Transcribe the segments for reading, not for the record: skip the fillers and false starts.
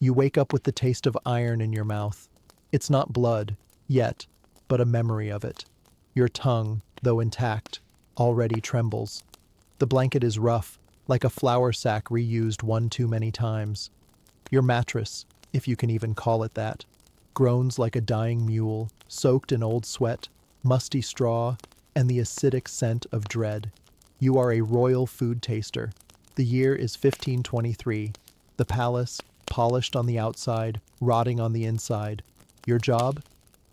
You wake up with the taste of iron in your mouth. It's not blood, yet, but a memory of it. Your tongue, though intact, already trembles. The blanket is rough, like a flour sack reused one too many times. Your mattress, if you can even call it that, groans like a dying mule, soaked in old sweat, musty straw, and the acidic scent of dread. You are a royal food taster. The year is 1523. The palace, polished on the outside, rotting on the inside. Your job?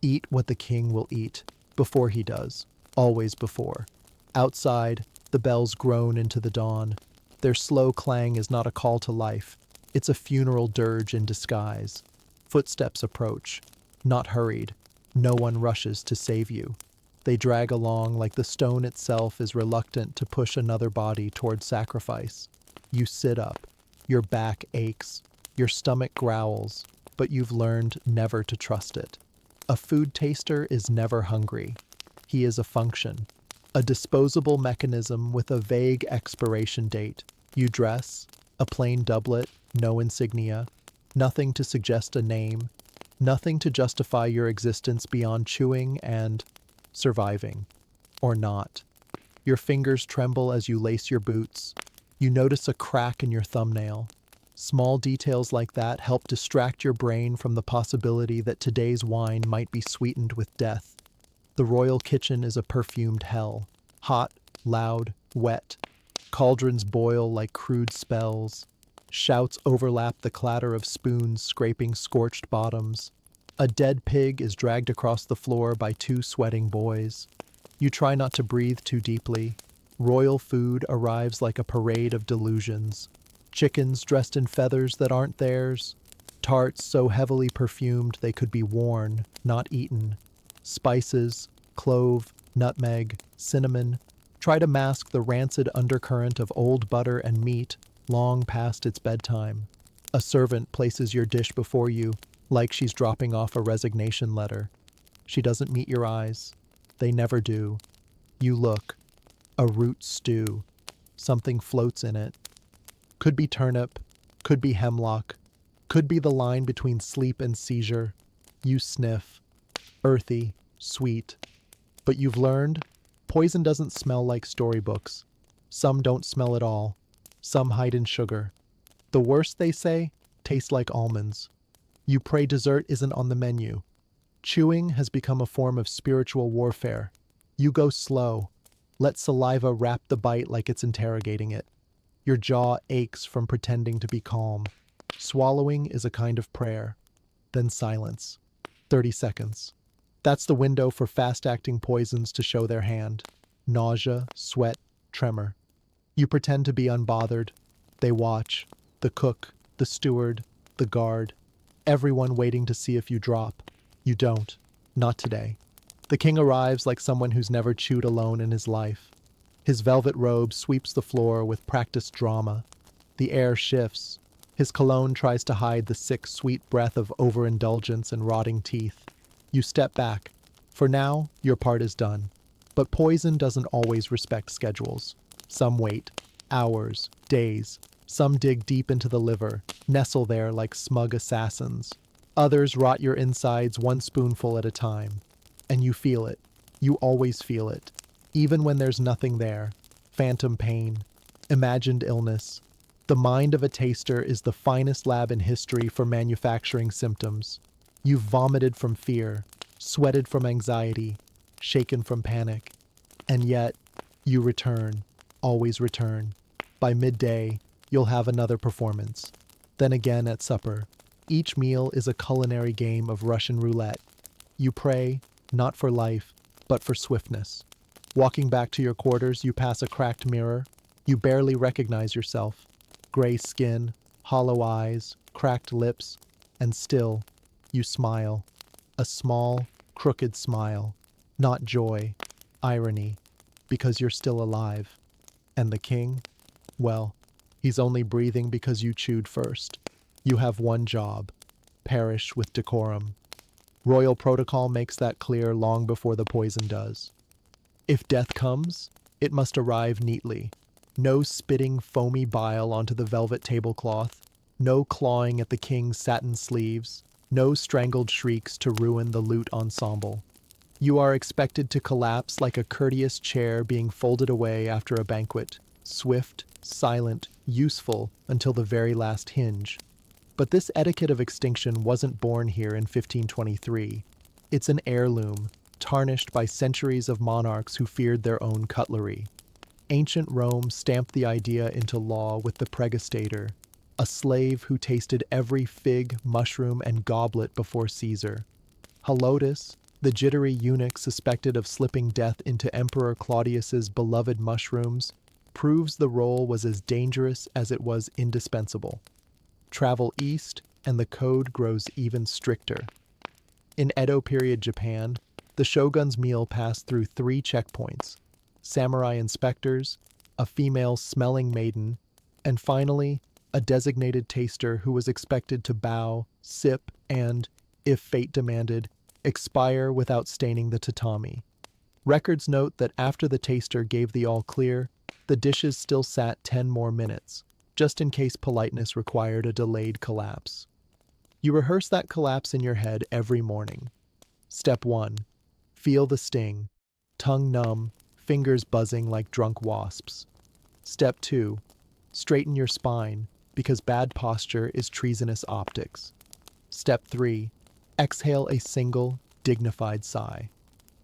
Eat what the king will eat. Before he does. Always before. Outside, the bells groan into the dawn. Their slow clang is not a call to life. It's a funeral dirge in disguise. Footsteps approach. Not hurried. No one rushes to save you. They drag along like the stone itself is reluctant to push another body toward sacrifice. You sit up. Your back aches. Your stomach growls, but you've learned never to trust it. A food taster is never hungry. He is a function, a disposable mechanism with a vague expiration date. You dress, a plain doublet, no insignia, nothing to suggest a name, nothing to justify your existence beyond chewing and surviving. Or not. Your fingers tremble as you lace your boots. You notice a crack in your thumbnail. Small details like that help distract your brain from the possibility that today's wine might be sweetened with death. The royal kitchen is a perfumed hell. Hot, loud, wet. Cauldrons boil like crude spells. Shouts overlap the clatter of spoons scraping scorched bottoms. A dead pig is dragged across the floor by two sweating boys. You try not to breathe too deeply. Royal food arrives like a parade of delusions. Chickens dressed in feathers that aren't theirs. Tarts so heavily perfumed they could be worn, not eaten. Spices, clove, nutmeg, cinnamon, try to mask the rancid undercurrent of old butter and meat long past its bedtime. A servant places your dish before you, like she's dropping off a resignation letter. She doesn't meet your eyes. They never do. You look. A root stew. Something floats in it. Could be turnip, could be hemlock, could be the line between sleep and seizure. You sniff. Earthy, sweet. But you've learned, poison doesn't smell like storybooks. Some don't smell at all. Some hide in sugar. The worst, they say, tastes like almonds. You pray dessert isn't on the menu. Chewing has become a form of spiritual warfare. You go slow. Let saliva wrap the bite like it's interrogating it. Your jaw aches from pretending to be calm. Swallowing is a kind of prayer. Then silence. 30 seconds. That's the window for fast-acting poisons to show their hand. Nausea, sweat, tremor. You pretend to be unbothered. They watch. The cook, the steward, the guard. Everyone waiting to see if you drop. You don't. Not today. The king arrives like someone who's never chewed alone in his life. His velvet robe sweeps the floor with practiced drama. The air shifts. His cologne tries to hide the sick, sweet breath of overindulgence and rotting teeth. You step back. For now, your part is done. But poison doesn't always respect schedules. Some wait. Hours. Days. Some dig deep into the liver, nestle there like smug assassins. Others rot your insides one spoonful at a time. And you feel it. You always feel it. Even when there's nothing there. Phantom pain. Imagined illness. The mind of a taster is the finest lab in history for manufacturing symptoms. You've vomited from fear, sweated from anxiety, shaken from panic. And yet, you return. Always return. By midday, you'll have another performance. Then again at supper. Each meal is a culinary game of Russian roulette. You pray, not for life, but for swiftness. Walking back to your quarters, you pass a cracked mirror. You barely recognize yourself. Gray skin, hollow eyes, cracked lips, and still, you smile. A small, crooked smile. Not joy, irony, because you're still alive. And the king? Well, he's only breathing because you chewed first. You have one job. Perish with decorum. Royal protocol makes that clear long before the poison does. If death comes, it must arrive neatly. No spitting foamy bile onto the velvet tablecloth. No clawing at the king's satin sleeves, no strangled shrieks to ruin the lute ensemble. You are expected to collapse like a courteous chair being folded away after a banquet, swift, silent, useful until the very last hinge. But this etiquette of extinction wasn't born here in 1523. It's an heirloom, tarnished by centuries of monarchs who feared their own cutlery. Ancient Rome stamped the idea into law with the pregastator, a slave who tasted every fig, mushroom, and goblet before Caesar. Helotus, the jittery eunuch suspected of slipping death into Emperor Claudius's beloved mushrooms, proves the role was as dangerous as it was indispensable. Travel east, and the code grows even stricter. In Edo period Japan, the shogun's meal passed through 3 checkpoints: samurai inspectors, a female smelling maiden, and finally, a designated taster who was expected to bow, sip, and, if fate demanded, expire without staining the tatami. Records note that after the taster gave the all-clear, the dishes still sat 10 more minutes, just in case politeness required a delayed collapse. You rehearse that collapse in your head every morning. Step 1. Feel the sting. Tongue numb, fingers buzzing like drunk wasps. Step 2. Straighten your spine, because bad posture is treasonous optics. Step 3. Exhale a single, dignified sigh.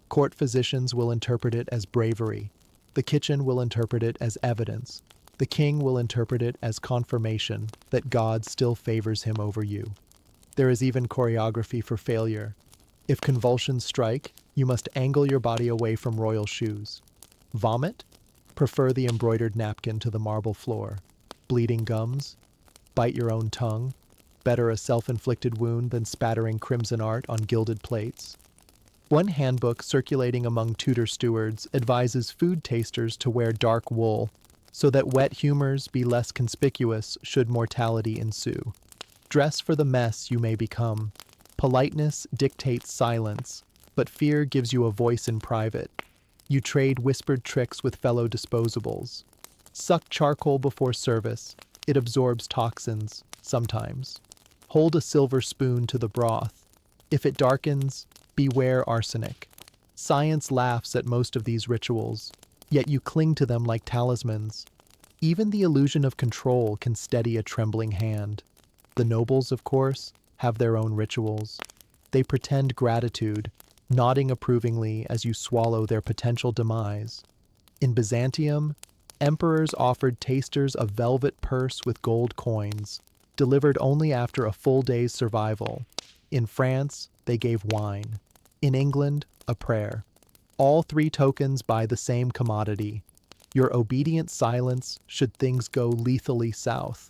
Court physicians will interpret it as bravery. The kitchen will interpret it as evidence. The king will interpret it as confirmation that God still favors him over you. There is even choreography for failure. If convulsions strike, you must angle your body away from royal shoes. Vomit? Prefer the embroidered napkin to the marble floor. Bleeding gums? Bite your own tongue. Better a self-inflicted wound than spattering crimson art on gilded plates. One handbook circulating among Tudor stewards advises food tasters to wear dark wool, so that wet humors be less conspicuous should mortality ensue. Dress for the mess you may become. Politeness dictates silence, but fear gives you a voice in private. You trade whispered tricks with fellow disposables. Suck charcoal before service. It absorbs toxins, sometimes. Hold a silver spoon to the broth. If it darkens, beware arsenic. Science laughs at most of these rituals, yet you cling to them like talismans. Even the illusion of control can steady a trembling hand. The nobles, of course, have their own rituals. They pretend gratitude, nodding approvingly as you swallow their potential demise. In Byzantium, emperors offered tasters a velvet purse with gold coins, delivered only after a full day's survival. In France, they gave wine. In England, a prayer. All 3 tokens buy the same commodity: your obedient silence should things go lethally south.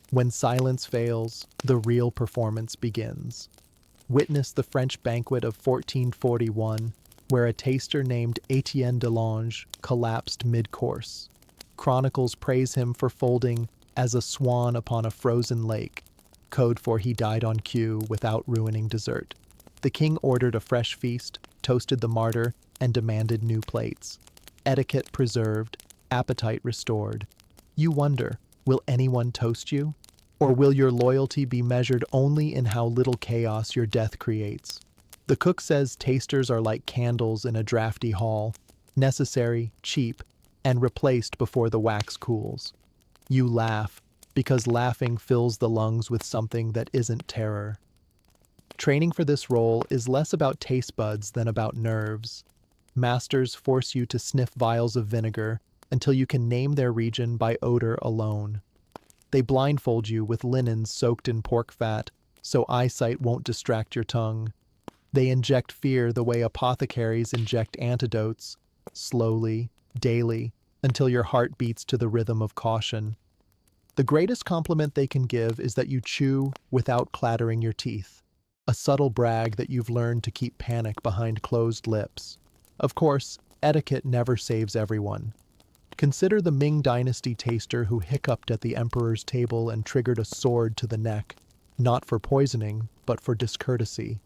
When silence fails, the real performance begins. Witness the French banquet of 1441, where a taster named Etienne Delange collapsed mid-course. Chronicles praise him for folding as a swan upon a frozen lake, code for he died on cue without ruining dessert. The king ordered a fresh feast, toasted the martyr, and demanded new plates. Etiquette preserved, appetite restored. You wonder, will anyone toast you? Or will your loyalty be measured only in how little chaos your death creates? The cook says tasters are like candles in a drafty hall, necessary, cheap, and replaced before the wax cools. You laugh, because laughing fills the lungs with something that isn't terror. Training for this role is less about taste buds than about nerves. Masters force you to sniff vials of vinegar until you can name their region by odor alone. They blindfold you with linens soaked in pork fat, so eyesight won't distract your tongue. They inject fear the way apothecaries inject antidotes, slowly, daily, until your heart beats to the rhythm of caution. The greatest compliment they can give is that you chew without clattering your teeth, a subtle brag that you've learned to keep panic behind closed lips. Of course, etiquette never saves everyone. Consider the Ming Dynasty taster who hiccuped at the emperor's table and triggered a sword to the neck, not for poisoning, but for discourtesy.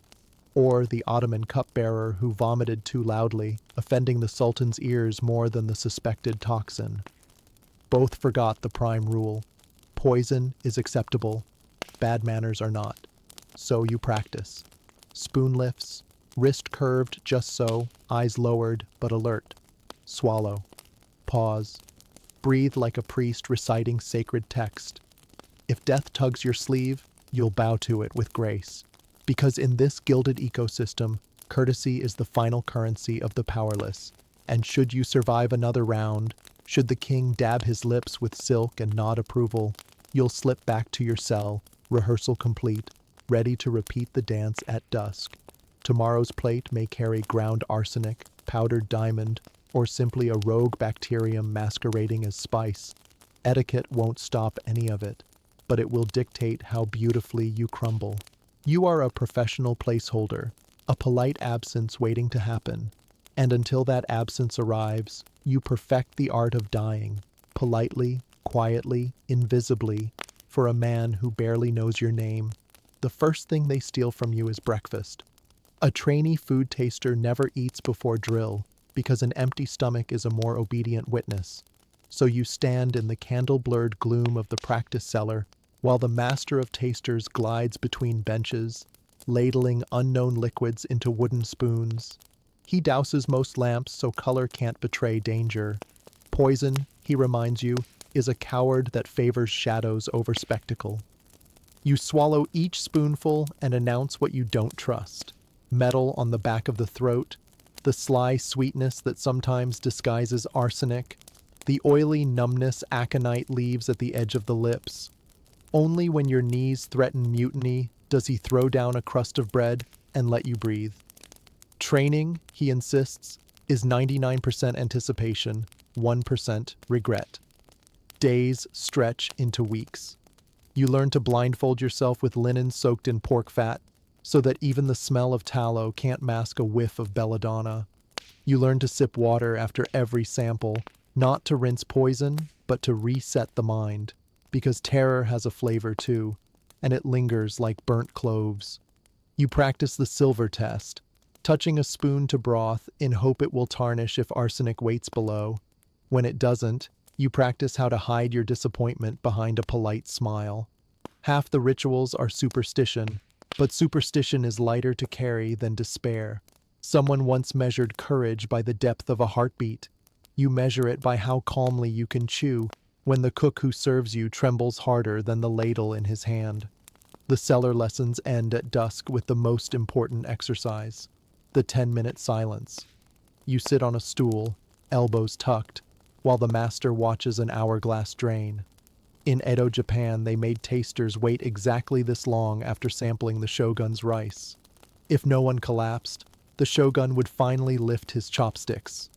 Or the Ottoman cupbearer who vomited too loudly, offending the sultan's ears more than the suspected toxin. Both forgot the prime rule: poison is acceptable, bad manners are not. So you practice. Spoon lifts, wrist curved just so, eyes lowered but alert. Swallow. Pause. Breathe like a priest reciting sacred text. If death tugs your sleeve, you'll bow to it with grace. Because in this gilded ecosystem, courtesy is the final currency of the powerless. And should you survive another round, should the king dab his lips with silk and nod approval, you'll slip back to your cell, rehearsal complete, ready to repeat the dance at dusk. Tomorrow's plate may carry ground arsenic, powdered diamond, or simply a rogue bacterium masquerading as spice. Etiquette won't stop any of it, but it will dictate how beautifully you crumble. You are a professional placeholder, a polite absence waiting to happen. And until that absence arrives, you perfect the art of dying, politely, quietly, invisibly, for a man who barely knows your name. The first thing they steal from you is breakfast. A trainee food taster never eats before drill, because an empty stomach is a more obedient witness. So you stand in the candle-blurred gloom of the practice cellar, while the master of tasters glides between benches, ladling unknown liquids into wooden spoons. He douses most lamps so color can't betray danger. Poison, he reminds you, is a coward that favors shadows over spectacle. You swallow each spoonful and announce what you don't trust. Metal on the back of the throat, the sly sweetness that sometimes disguises arsenic, the oily numbness aconite leaves at the edge of the lips. Only when your knees threaten mutiny does he throw down a crust of bread and let you breathe. Training, he insists, is 99% anticipation, 1% regret. Days stretch into weeks. You learn to blindfold yourself with linen soaked in pork fat, so that even the smell of tallow can't mask a whiff of belladonna. You learn to sip water after every sample, not to rinse poison, but to reset the mind, because terror has a flavor too, and it lingers like burnt cloves. You practice the silver test, touching a spoon to broth in hope it will tarnish if arsenic waits below. When it doesn't, you practice how to hide your disappointment behind a polite smile. Half the rituals are superstition, but superstition is lighter to carry than despair. Someone once measured courage by the depth of a heartbeat. You measure it by how calmly you can chew when the cook who serves you trembles harder than the ladle in his hand. The cellar lessons end at dusk with the most important exercise, the 10-minute silence. You sit on a stool, elbows tucked, while the master watches an hourglass drain. In Edo, Japan, they made tasters wait exactly this long after sampling the shogun's rice. If no one collapsed, the shogun would finally lift his chopsticks.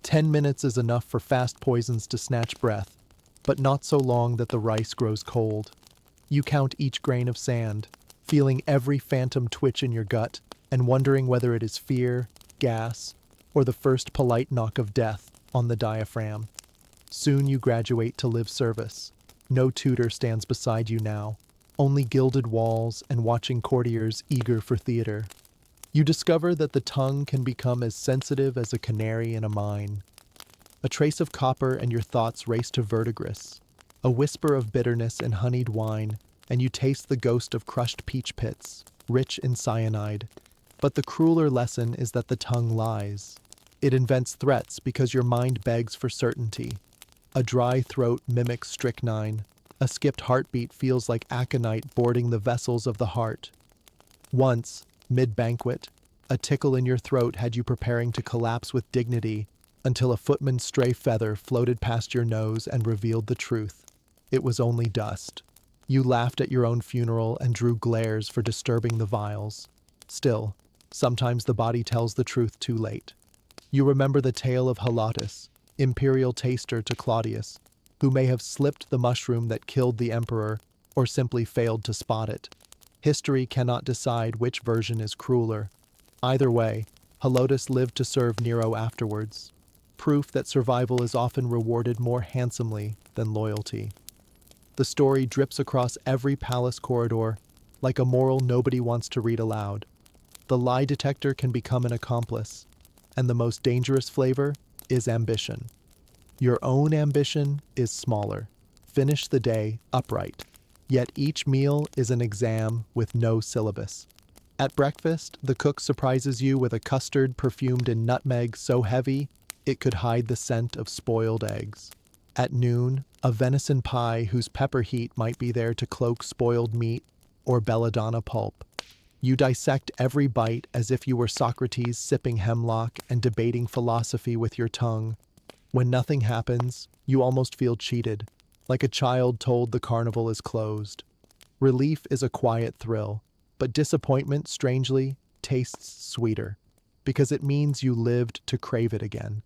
10 minutes is enough for fast poisons to snatch breath, but not so long that the rice grows cold. You count each grain of sand, feeling every phantom twitch in your gut, and wondering whether it is fear, gas, or the first polite knock of death on the diaphragm. Soon you graduate to live service. No tutor stands beside you now, only gilded walls and watching courtiers eager for theater. You discover that the tongue can become as sensitive as a canary in a mine. A trace of copper and your thoughts race to verdigris. A whisper of bitterness in honeyed wine, and you taste the ghost of crushed peach pits, rich in cyanide. But the crueler lesson is that the tongue lies. It invents threats because your mind begs for certainty. A dry throat mimics strychnine. A skipped heartbeat feels like aconite boarding the vessels of the heart. Once, mid-banquet, a tickle in your throat had you preparing to collapse with dignity until a footman's stray feather floated past your nose and revealed the truth. It was only dust. You laughed at your own funeral and drew glares for disturbing the vials. Still, sometimes the body tells the truth too late. You remember the tale of Helotus, imperial taster to Claudius, who may have slipped the mushroom that killed the emperor or simply failed to spot it. History cannot decide which version is crueler. Either way, Helotus lived to serve Nero afterwards. Proof that survival is often rewarded more handsomely than loyalty. The story drips across every palace corridor, like a moral nobody wants to read aloud. The lie detector can become an accomplice, and the most dangerous flavor is ambition. Your own ambition is smaller. Finish the day upright. Yet each meal is an exam with no syllabus. At breakfast, the cook surprises you with a custard perfumed in nutmeg so heavy it could hide the scent of spoiled eggs. At noon, a venison pie whose pepper heat might be there to cloak spoiled meat or belladonna pulp. You dissect every bite as if you were Socrates sipping hemlock and debating philosophy with your tongue. When nothing happens, you almost feel cheated, like a child told the carnival is closed. Relief is a quiet thrill, but disappointment, strangely, tastes sweeter, because it means you lived to crave it again.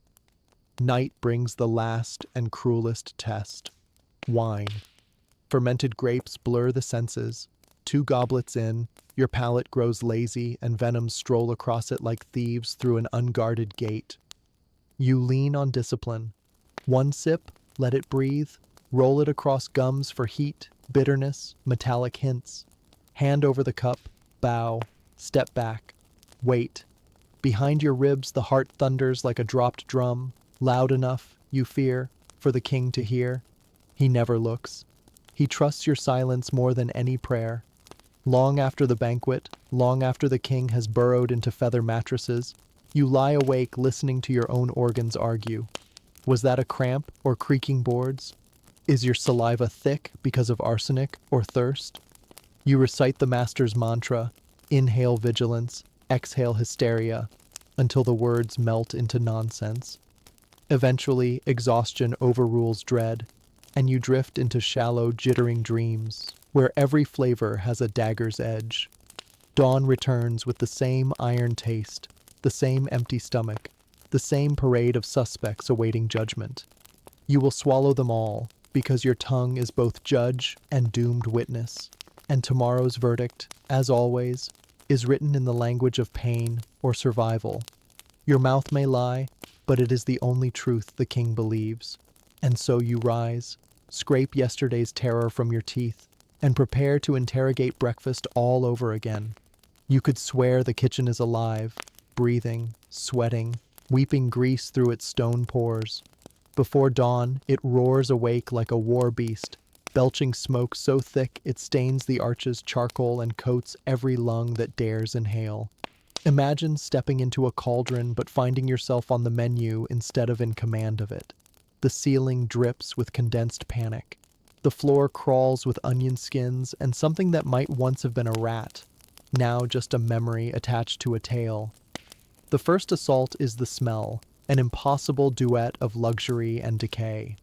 Night brings the last and cruelest test: wine. Fermented grapes blur the senses. 2 goblets in, your palate grows lazy and venoms stroll across it like thieves through an unguarded gate. You lean on discipline. 1 sip, let it breathe, roll it across gums for heat, bitterness, metallic hints. Hand over the cup, bow, step back, wait. Behind your ribs the heart thunders like a dropped drum, loud enough, you fear, for the king to hear. He never looks. He trusts your silence more than any prayer. Long after the banquet, long after the king has burrowed into feather mattresses, you lie awake listening to your own organs argue. Was that a cramp or creaking boards? Is your saliva thick because of arsenic or thirst? You recite the master's mantra, inhale vigilance, exhale hysteria, until the words melt into nonsense. Eventually, exhaustion overrules dread, and you drift into shallow, jittering dreams, where every flavor has a dagger's edge. Dawn returns with the same iron taste, the same empty stomach, the same parade of suspects awaiting judgment. You will swallow them all, because your tongue is both judge and doomed witness. And tomorrow's verdict, as always, is written in the language of pain or survival. Your mouth may lie, but it is the only truth the king believes. And so you rise, scrape yesterday's terror from your teeth, and prepare to interrogate breakfast all over again. You could swear the kitchen is alive, breathing, sweating, weeping grease through its stone pores. Before dawn, it roars awake like a war beast, belching smoke so thick it stains the arches charcoal and coats every lung that dares inhale. Imagine stepping into a cauldron but finding yourself on the menu instead of in command of it. The ceiling drips with condensed panic. The floor crawls with onion skins and something that might once have been a rat, now just a memory attached to a tail. The first assault is the smell, an impossible duet of luxury and decay.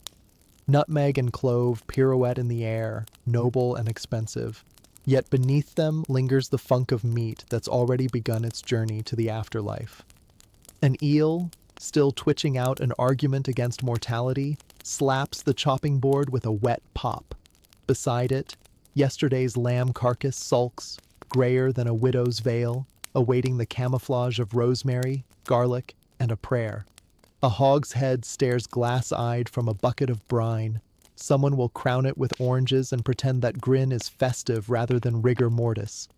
Nutmeg and clove pirouette in the air, noble and expensive. Yet beneath them lingers the funk of meat that's already begun its journey to the afterlife. An eel, still twitching out an argument against mortality, slaps the chopping board with a wet pop. Beside it, yesterday's lamb carcass sulks, grayer than a widow's veil, awaiting the camouflage of rosemary, garlic, and a prayer. A hog's head stares glass-eyed from a bucket of brine. Someone will crown it with oranges and pretend that grin is festive rather than rigor mortis.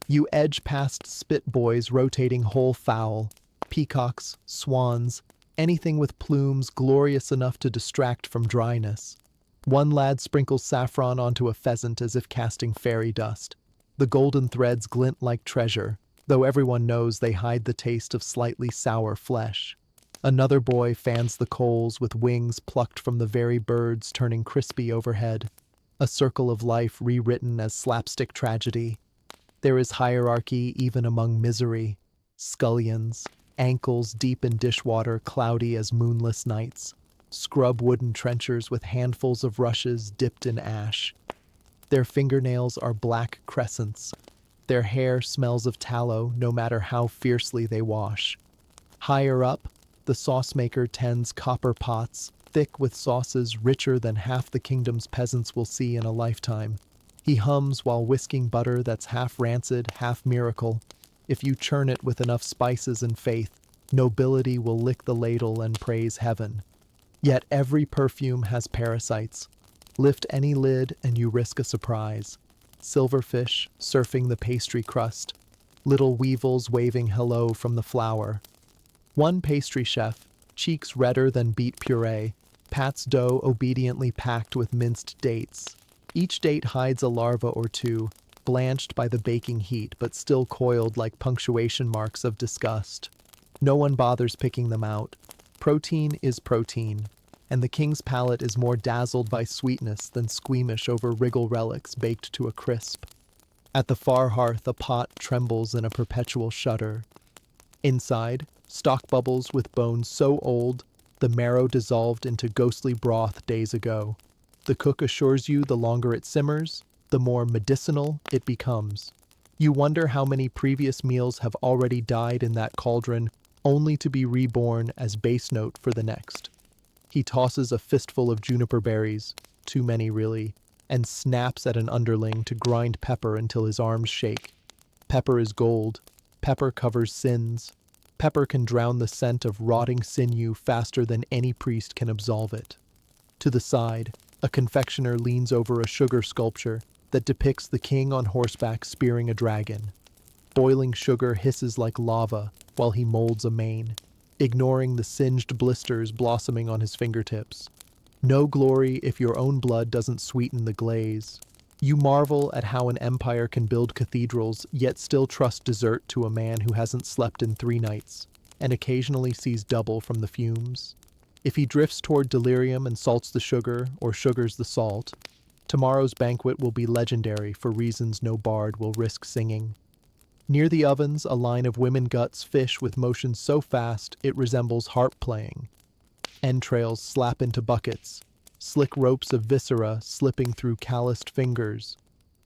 You edge past spit boys rotating whole fowl, peacocks, swans, anything with plumes glorious enough to distract from dryness. One lad sprinkles saffron onto a pheasant as if casting fairy dust. The golden threads glint like treasure, though everyone knows they hide the taste of slightly sour flesh. Another boy fans the coals with wings plucked from the very birds turning crispy overhead. A circle of life rewritten as slapstick tragedy. There is hierarchy even among misery. Scullions, ankles deep in dishwater cloudy as moonless nights. Scrub wooden trenchers with handfuls of rushes dipped in ash. Their fingernails are black crescents. Their hair smells of tallow no matter how fiercely they wash. Higher up, the sauce maker tends copper pots, thick with sauces richer than half the kingdom's peasants will see in a lifetime. He hums while whisking butter that's half rancid, half miracle. If you churn it with enough spices and faith, nobility will lick the ladle and praise heaven. Yet every perfume has parasites. Lift any lid and you risk a surprise. Silverfish surfing the pastry crust. Little weevils waving hello from the flour. One pastry chef, cheeks redder than beet puree, pats dough obediently packed with minced dates. Each date hides a larva or two, blanched by the baking heat but still coiled like punctuation marks of disgust. No one bothers picking them out. Protein is protein, and the king's palate is more dazzled by sweetness than squeamish over wriggle relics baked to a crisp. At the far hearth, a pot trembles in a perpetual shudder. Inside, stock bubbles with bones so old, the marrow dissolved into ghostly broth days ago. The cook assures you the longer it simmers, the more medicinal it becomes. You wonder how many previous meals have already died in that cauldron, only to be reborn as base note for the next. He tosses a fistful of juniper berries, too many really, and snaps at an underling to grind pepper until his arms shake. Pepper is gold. Pepper covers sins. Pepper can drown the scent of rotting sinew faster than any priest can absolve it. To the side, a confectioner leans over a sugar sculpture that depicts the king on horseback spearing a dragon. Boiling sugar hisses like lava while he molds a mane, ignoring the singed blisters blossoming on his fingertips. No glory if your own blood doesn't sweeten the glaze. You marvel at how an empire can build cathedrals yet still trust dessert to a man who hasn't slept in 3 nights, and occasionally sees double from the fumes. If he drifts toward delirium and salts the sugar, or sugars the salt, tomorrow's banquet will be legendary for reasons no bard will risk singing. Near the ovens, a line of women guts fish with motion so fast it resembles harp playing. Entrails slap into buckets, slick ropes of viscera slipping through calloused fingers.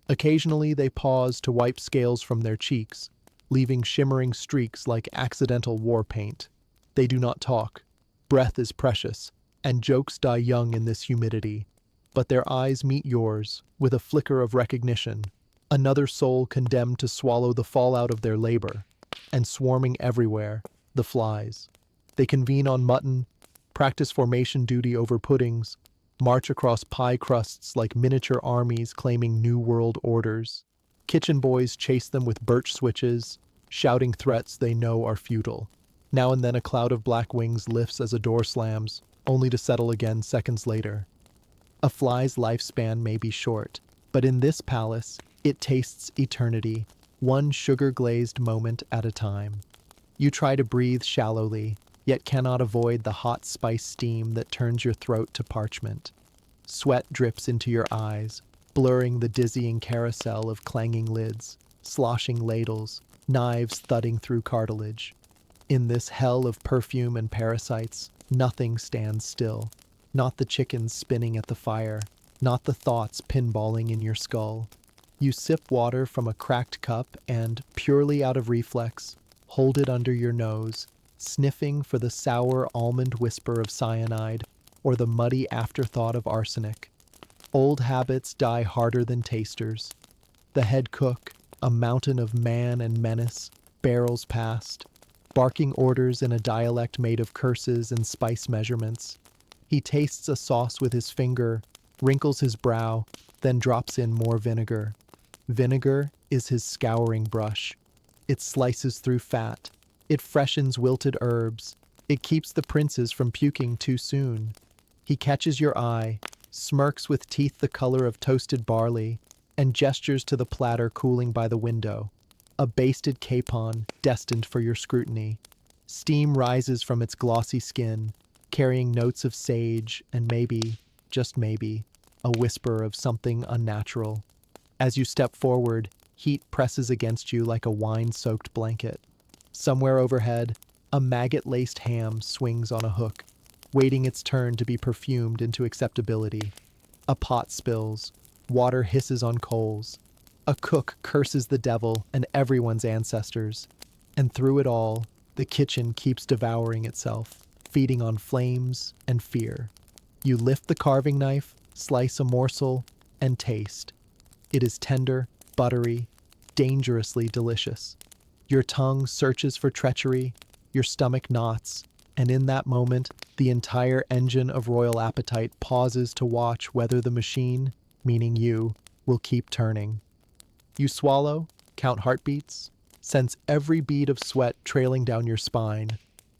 Occasionally they pause to wipe scales from their cheeks, leaving shimmering streaks like accidental war paint. They do not talk. Breath is precious, and jokes die young in this humidity. But their eyes meet yours, with a flicker of recognition. Another soul condemned to swallow the fallout of their labor. And swarming everywhere, the flies. They convene on mutton, practice formation duty over puddings, march across pie crusts like miniature armies claiming new world orders. Kitchen boys chase them with birch switches, shouting threats they know are futile. Now and then a cloud of black wings lifts as a door slams, only to settle again seconds later. A fly's lifespan may be short, but in this palace, it tastes eternity, one sugar-glazed moment at a time. You try to breathe shallowly, yet cannot avoid the hot spice steam that turns your throat to parchment. Sweat drips into your eyes, blurring the dizzying carousel of clanging lids, sloshing ladles, knives thudding through cartilage. In this hell of perfume and parasites, nothing stands still. Not the chickens spinning at the fire, not the thoughts pinballing in your skull. You sip water from a cracked cup and, purely out of reflex, hold it under your nose, sniffing for the sour almond whisper of cyanide or the muddy afterthought of arsenic. Old habits die harder than tasters. The head cook, a mountain of man and menace, barrels past, barking orders in a dialect made of curses and spice measurements. He tastes a sauce with his finger, wrinkles his brow, then drops in more vinegar. Vinegar is his scouring brush. It slices through fat. It freshens wilted herbs. It keeps the princes from puking too soon. He catches your eye, smirks with teeth the color of toasted barley, and gestures to the platter cooling by the window. A basted capon destined for your scrutiny. Steam rises from its glossy skin, carrying notes of sage and maybe, just maybe, a whisper of something unnatural. As you step forward, heat presses against you like a wine-soaked blanket. Somewhere overhead, a maggot-laced ham swings on a hook, waiting its turn to be perfumed into acceptability. A pot spills, water hisses on coals. A cook curses the devil and everyone's ancestors. And through it all, the kitchen keeps devouring itself, feeding on flames and fear. You lift the carving knife, slice a morsel, and taste. It is tender, buttery, dangerously delicious. Your tongue searches for treachery, your stomach knots, and in that moment, the entire engine of royal appetite pauses to watch whether the machine, meaning you, will keep turning. You swallow, count heartbeats, sense every bead of sweat trailing down your spine.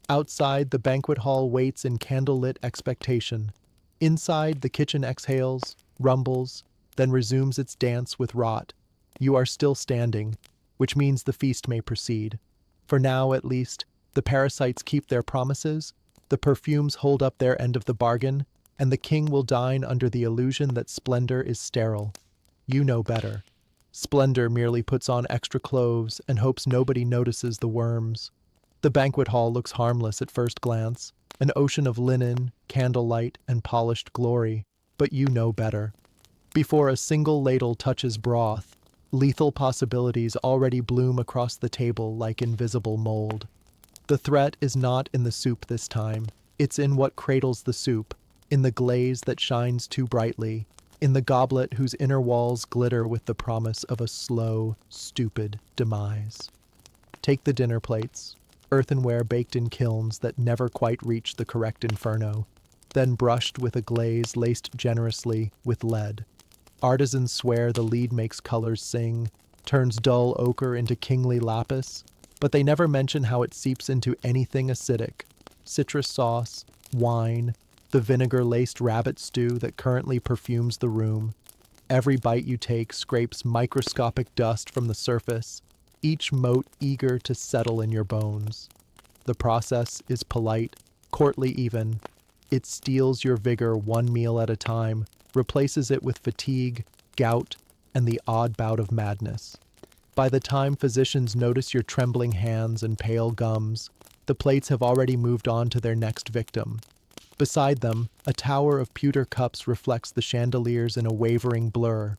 Outside, the banquet hall waits in candlelit expectation. Inside, the kitchen exhales, rumbles, then resumes its dance with rot. You are still standing, which means the feast may proceed. For now, at least, the parasites keep their promises, the perfumes hold up their end of the bargain, and the king will dine under the illusion that splendor is sterile. You know better. Splendor merely puts on extra clothes and hopes nobody notices the worms. The banquet hall looks harmless at first glance, an ocean of linen, candlelight, and polished glory, but you know better. Before a single ladle touches broth, lethal possibilities already bloom across the table like invisible mold. The threat is not in the soup this time. It's in what cradles the soup, in the glaze that shines too brightly, in the goblet whose inner walls glitter with the promise of a slow, stupid demise. Take the dinner plates, earthenware baked in kilns that never quite reach the correct inferno, then brushed with a glaze laced generously with lead. Artisans swear the lead makes colors sing, turns dull ochre into kingly lapis, but they never mention how it seeps into anything acidic. Citrus sauce, wine, the vinegar-laced rabbit stew that currently perfumes the room. Every bite you take scrapes microscopic dust from the surface, each mote eager to settle in your bones. The process is polite, courtly even. It steals your vigor one meal at a time, replaces it with fatigue, gout, and the odd bout of madness. By the time physicians notice your trembling hands and pale gums, the plates have already moved on to their next victim. Beside them, a tower of pewter cups reflects the chandeliers in a wavering blur.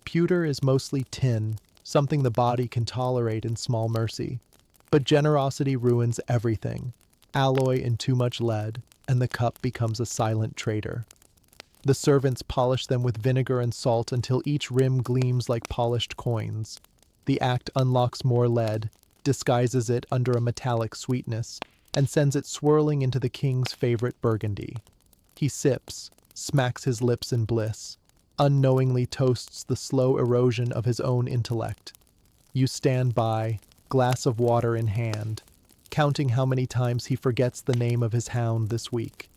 Pewter is mostly tin, something the body can tolerate in small mercy. But generosity ruins everything. Alloy in too much lead, and the cup becomes a silent traitor. The servants polish them with vinegar and salt until each rim gleams like polished coins. The act unlocks more lead, disguises it under a metallic sweetness, and sends it swirling into the king's favorite burgundy. He sips, smacks his lips in bliss, unknowingly toasts the slow erosion of his own intellect. You stand by, glass of water in hand, counting how many times he forgets the name of his hound this week.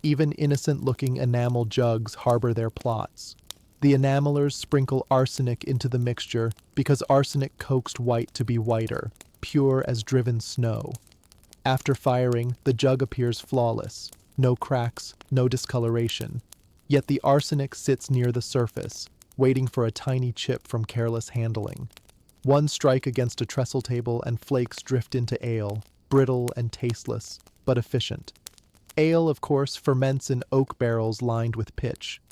Even innocent-looking enamel jugs harbor their plots. The enamelers sprinkle arsenic into the mixture because arsenic coaxed white to be whiter, pure as driven snow. After firing, the jug appears flawless. No cracks, no discoloration. Yet the arsenic sits near the surface, waiting for a tiny chip from careless handling. One strike against a trestle table and flakes drift into ale, brittle and tasteless, but efficient. Ale, of course, ferments in oak barrels lined with pitch.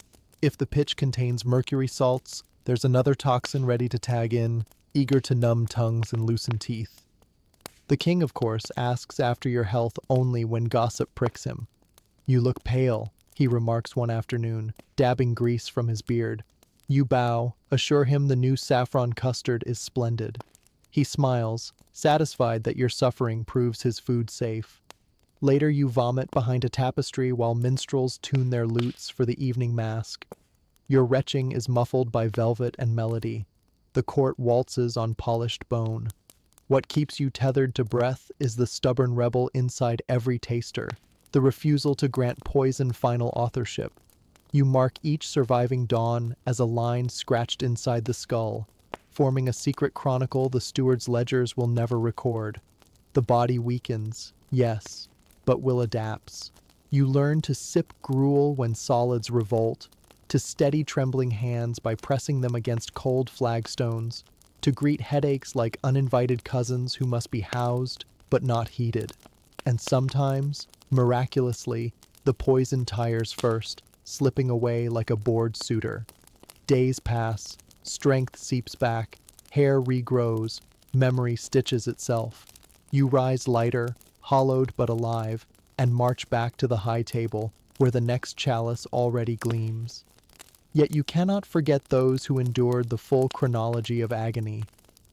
If the pitch contains mercury salts, there's another toxin ready to tag in, eager to numb tongues and loosen teeth. The king, of course, asks after your health only when gossip pricks him. "You look pale," he remarks one afternoon, dabbing grease from his beard. You bow, assure him the new saffron custard is splendid. He smiles, satisfied that your suffering proves his food safe. Later you vomit behind a tapestry while minstrels tune their lutes for the evening masque. Your retching is muffled by velvet and melody. The court waltzes on polished bone. What keeps you tethered to breath is the stubborn rebel inside every taster, the refusal to grant poison final authorship. You mark each surviving dawn as a line scratched inside the skull, forming a secret chronicle the steward's ledgers will never record. The body weakens, yes, but will adapts. You learn to sip gruel when solids revolt, to steady trembling hands by pressing them against cold flagstones, to greet headaches like uninvited cousins who must be housed but not heeded. And sometimes, miraculously, the poison tires first, slipping away like a bored suitor. Days pass, strength seeps back, hair regrows, memory stitches itself. You rise lighter, hollowed but alive, and march back to the high table, where the next chalice already gleams. Yet you cannot forget those who endured the full chronology of agony,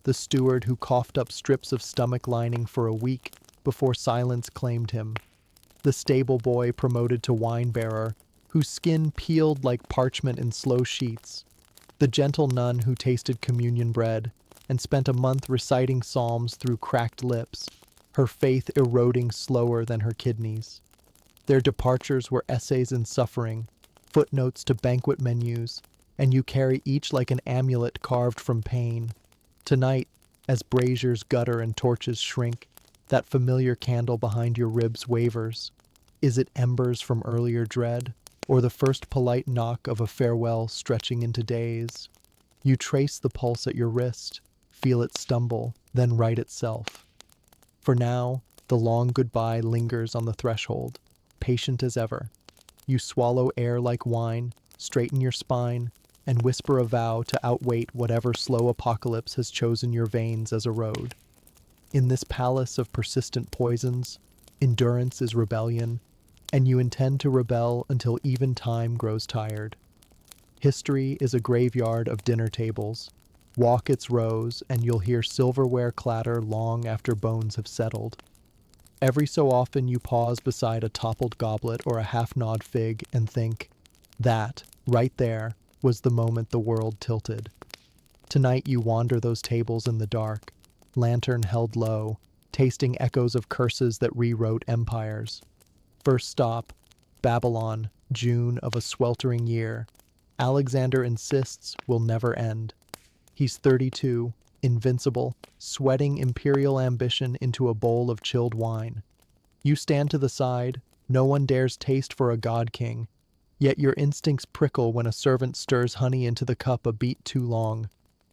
the steward who coughed up strips of stomach lining for a week before silence claimed him, the stable boy promoted to wine-bearer, whose skin peeled like parchment in slow sheets, the gentle nun who tasted communion bread and spent a month reciting psalms through cracked lips, her faith eroding slower than her kidneys. Their departures were essays in suffering, footnotes to banquet menus, and you carry each like an amulet carved from pain. Tonight, as braziers gutter and torches shrink, that familiar candle behind your ribs wavers. Is it embers from earlier dread, or the first polite knock of a farewell stretching into days? You trace the pulse at your wrist, feel it stumble, then right itself. For now, the long goodbye lingers on the threshold, patient as ever. You swallow air like wine, straighten your spine, and whisper a vow to outwait whatever slow apocalypse has chosen your veins as a road. In this palace of persistent poisons, endurance is rebellion, and you intend to rebel until even time grows tired. History is a graveyard of dinner tables. Walk its rows, and you'll hear silverware clatter long after bones have settled. Every so often you pause beside a toppled goblet or a half-gnawed fig and think, that, right there, was the moment the world tilted. Tonight you wander those tables in the dark, lantern held low, tasting echoes of curses that rewrote empires. First stop, Babylon, June of a sweltering year. Alexander insists will never end. He's 32, invincible, sweating imperial ambition into a bowl of chilled wine. You stand to the side, no one dares taste for a god king, yet your instincts prickle when a servant stirs honey into the cup a beat too long.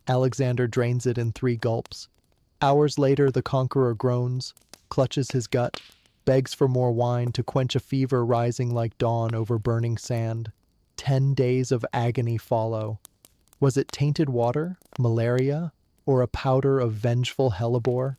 Alexander drains it in 3 gulps. Hours later the conqueror groans, clutches his gut, begs for more wine to quench a fever rising like dawn over burning sand. 10 days of agony follow. Was it tainted water, malaria, or a powder of vengeful hellebore?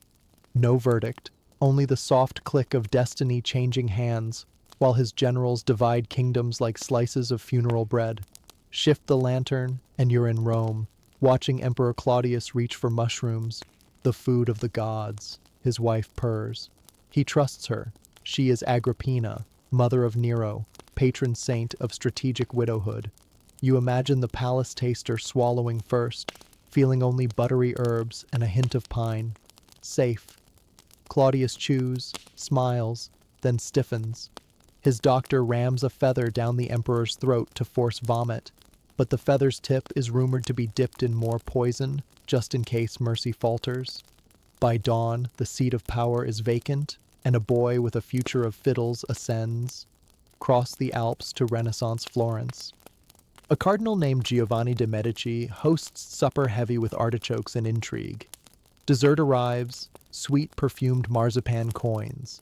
No verdict, only the soft click of destiny changing hands, while his generals divide kingdoms like slices of funeral bread. Shift the lantern, and you're in Rome, watching Emperor Claudius reach for mushrooms, the food of the gods. His wife purrs. He trusts her. She is Agrippina, mother of Nero, patron saint of strategic widowhood. You imagine the palace taster swallowing first, feeling only buttery herbs and a hint of pine. Safe. Claudius chews, smiles, then stiffens. His doctor rams a feather down the emperor's throat to force vomit, but the feather's tip is rumored to be dipped in more poison, just in case mercy falters. By dawn, the seat of power is vacant, and a boy with a future of fiddles ascends. Cross the Alps to Renaissance Florence. A cardinal named Giovanni de' Medici hosts supper heavy with artichokes and intrigue. Dessert arrives, sweet perfumed marzipan coins.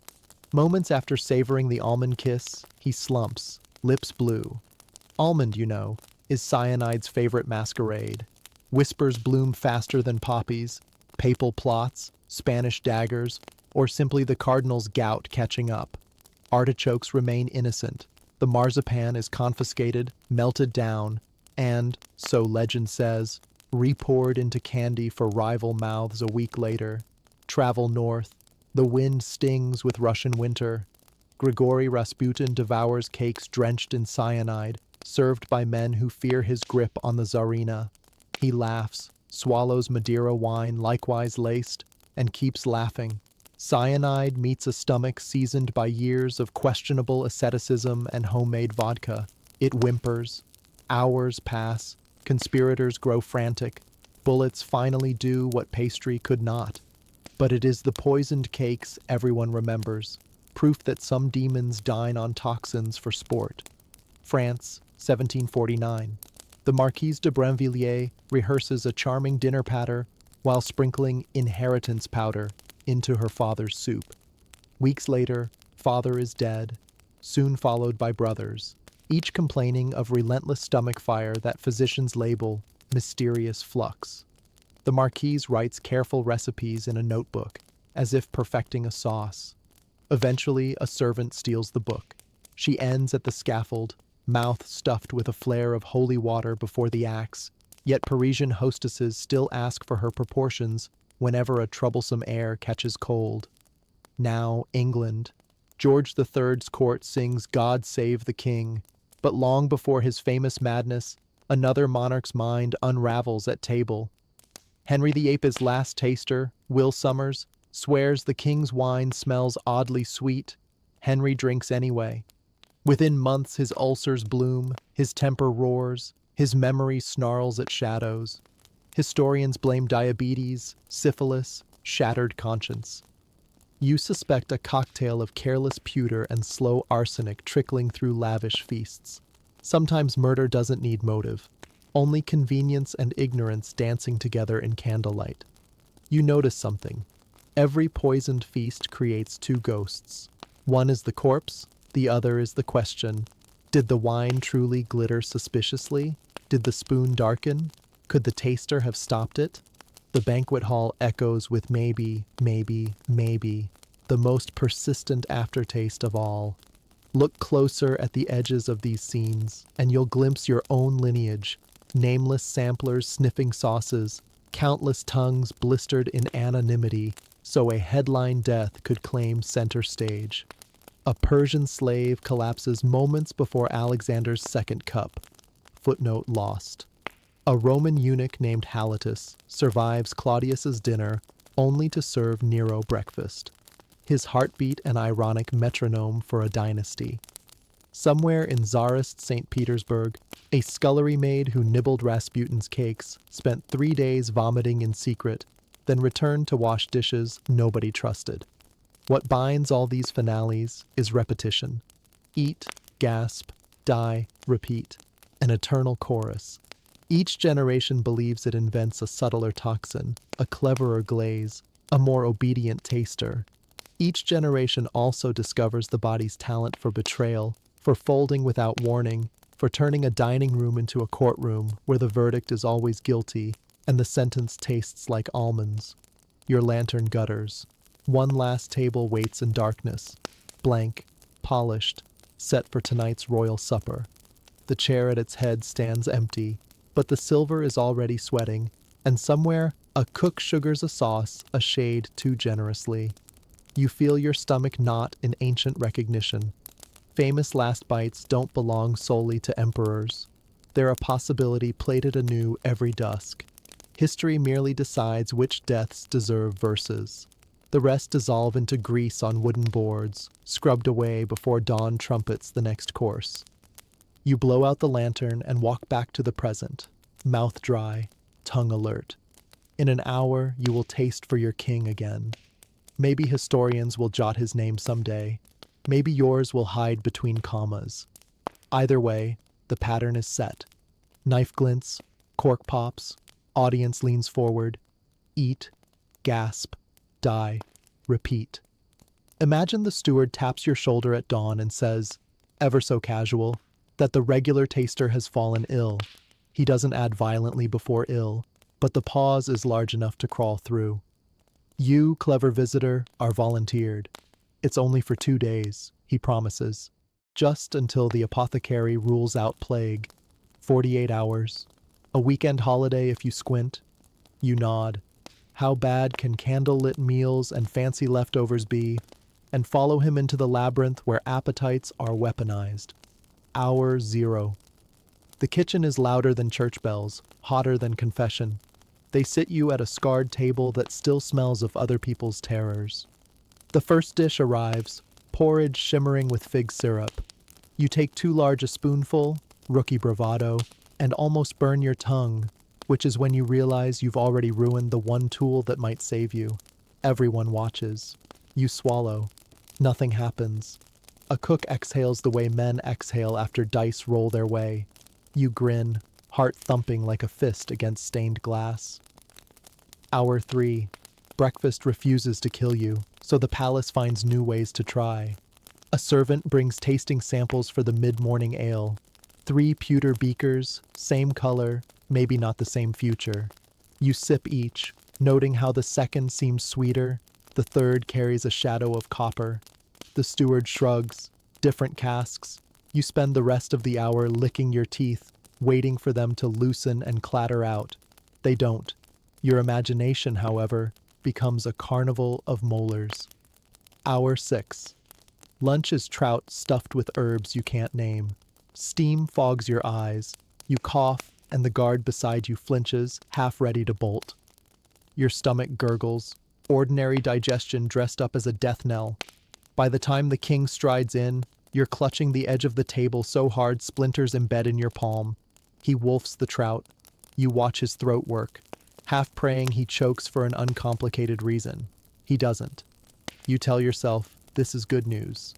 Moments after savoring the almond kiss, he slumps, lips blue. Almond, you know, is cyanide's favorite masquerade. Whispers bloom faster than poppies, papal plots, Spanish daggers, or simply the cardinal's gout catching up. Artichokes remain innocent. The marzipan is confiscated, melted down, and, so legend says, re-poured into candy for rival mouths a week later. Travel north. The wind stings with Russian winter. Grigory Rasputin devours cakes drenched in cyanide, served by men who fear his grip on the Tsarina. He laughs, swallows Madeira wine likewise laced, and keeps laughing. Cyanide meets a stomach seasoned by years of questionable asceticism and homemade vodka. It whimpers. Hours pass. Conspirators grow frantic. Bullets finally do what pastry could not. But it is the poisoned cakes everyone remembers, proof that some demons dine on toxins for sport. France, 1749. The Marquise de Brinvilliers rehearses a charming dinner patter while sprinkling inheritance powder into her father's soup. Weeks later, father is dead, soon followed by brothers, each complaining of relentless stomach fire that physicians label mysterious flux. The Marquise writes careful recipes in a notebook, as if perfecting a sauce. Eventually, a servant steals the book. She ends at the scaffold, mouth stuffed with a flare of holy water before the axe, yet Parisian hostesses still ask for her proportions whenever a troublesome heir catches cold. Now, England. George III's court sings God Save the King, but long before his famous madness, another monarch's mind unravels at table. Henry VIII's last taster, Will Sommers, swears the king's wine smells oddly sweet. Henry drinks anyway. Within months his ulcers bloom, his temper roars, His memory snarls at shadows. Historians blame diabetes, syphilis, shattered conscience. You suspect a cocktail of careless pewter and slow arsenic trickling through lavish feasts. Sometimes murder doesn't need motive, only convenience and ignorance dancing together in candlelight. You notice something. Every poisoned feast creates two ghosts. One is the corpse, the other is the question. Did the wine truly glitter suspiciously? Did the spoon darken? Could the taster have stopped it? The banquet hall echoes with maybe, maybe, maybe, the most persistent aftertaste of all. Look closer at the edges of these scenes, and you'll glimpse your own lineage, nameless samplers sniffing sauces, countless tongues blistered in anonymity, so a headline death could claim center stage. A Persian slave collapses moments before Alexander's second cup. Footnote lost. A Roman eunuch named Halitus survives Claudius's dinner only to serve Nero breakfast. His heartbeat an ironic metronome for a dynasty. Somewhere in Tsarist St. Petersburg, a scullery maid who nibbled Rasputin's cakes spent 3 days vomiting in secret, then returned to wash dishes nobody trusted. What binds all these finales is repetition. Eat, gasp, die, repeat. An eternal chorus. Each generation believes it invents a subtler toxin, a cleverer glaze, a more obedient taster. Each generation also discovers the body's talent for betrayal, for folding without warning, for turning a dining room into a courtroom where the verdict is always guilty and the sentence tastes like almonds. Your lantern gutters. One last table waits in darkness, blank, polished, set for tonight's royal supper. The chair at its head stands empty, but the silver is already sweating, and somewhere a cook sugars a sauce a shade too generously. You feel your stomach knot in ancient recognition. Famous last bites don't belong solely to emperors. They're a possibility plated anew every dusk. History merely decides which deaths deserve verses. The rest dissolve into grease on wooden boards, scrubbed away before dawn trumpets the next course. You blow out the lantern and walk back to the present, mouth dry, tongue alert. In an hour, you will taste for your king again. Maybe historians will jot his name someday. Maybe yours will hide between commas. Either way, the pattern is set. Knife glints, cork pops, audience leans forward. Eat, gasp, die, repeat. Imagine the steward taps your shoulder at dawn and says, ever so casual, that the regular taster has fallen ill. He doesn't add violently before ill, but the pause is large enough to crawl through. You, clever visitor, are volunteered. It's only for 2 days, he promises, just until the apothecary rules out plague. 48 hours. A weekend holiday if you squint. You nod. How bad can candle-lit meals and fancy leftovers be? And follow him into the labyrinth where appetites are weaponized. Hour 0. The kitchen is louder than church bells, hotter than confession. They sit you at a scarred table that still smells of other people's terrors. The first dish arrives, porridge shimmering with fig syrup. You take too large a spoonful, rookie bravado, and almost burn your tongue, which is when you realize you've already ruined the one tool that might save you. Everyone watches. You swallow. Nothing happens. A cook exhales the way men exhale after dice roll their way. You grin, heart thumping like a fist against stained glass. Hour 3. Breakfast refuses to kill you, so the palace finds new ways to try. A servant brings tasting samples for the mid-morning ale. 3 pewter beakers, same color, maybe not the same future. You sip each, noting how the second seems sweeter, the third carries a shadow of copper. The steward shrugs. Different casks. You spend the rest of the hour licking your teeth, waiting for them to loosen and clatter out. They don't. Your imagination, however, becomes a carnival of molars. Hour 6. Lunch is trout stuffed with herbs you can't name. Steam fogs your eyes. You cough, and the guard beside you flinches, half ready to bolt. Your stomach gurgles, ordinary digestion dressed up as a death knell. By the time the king strides in, you're clutching the edge of the table so hard splinters embed in your palm. He wolfs the trout. You watch his throat work. Half praying he chokes for an uncomplicated reason. He doesn't. You tell yourself, this is good news.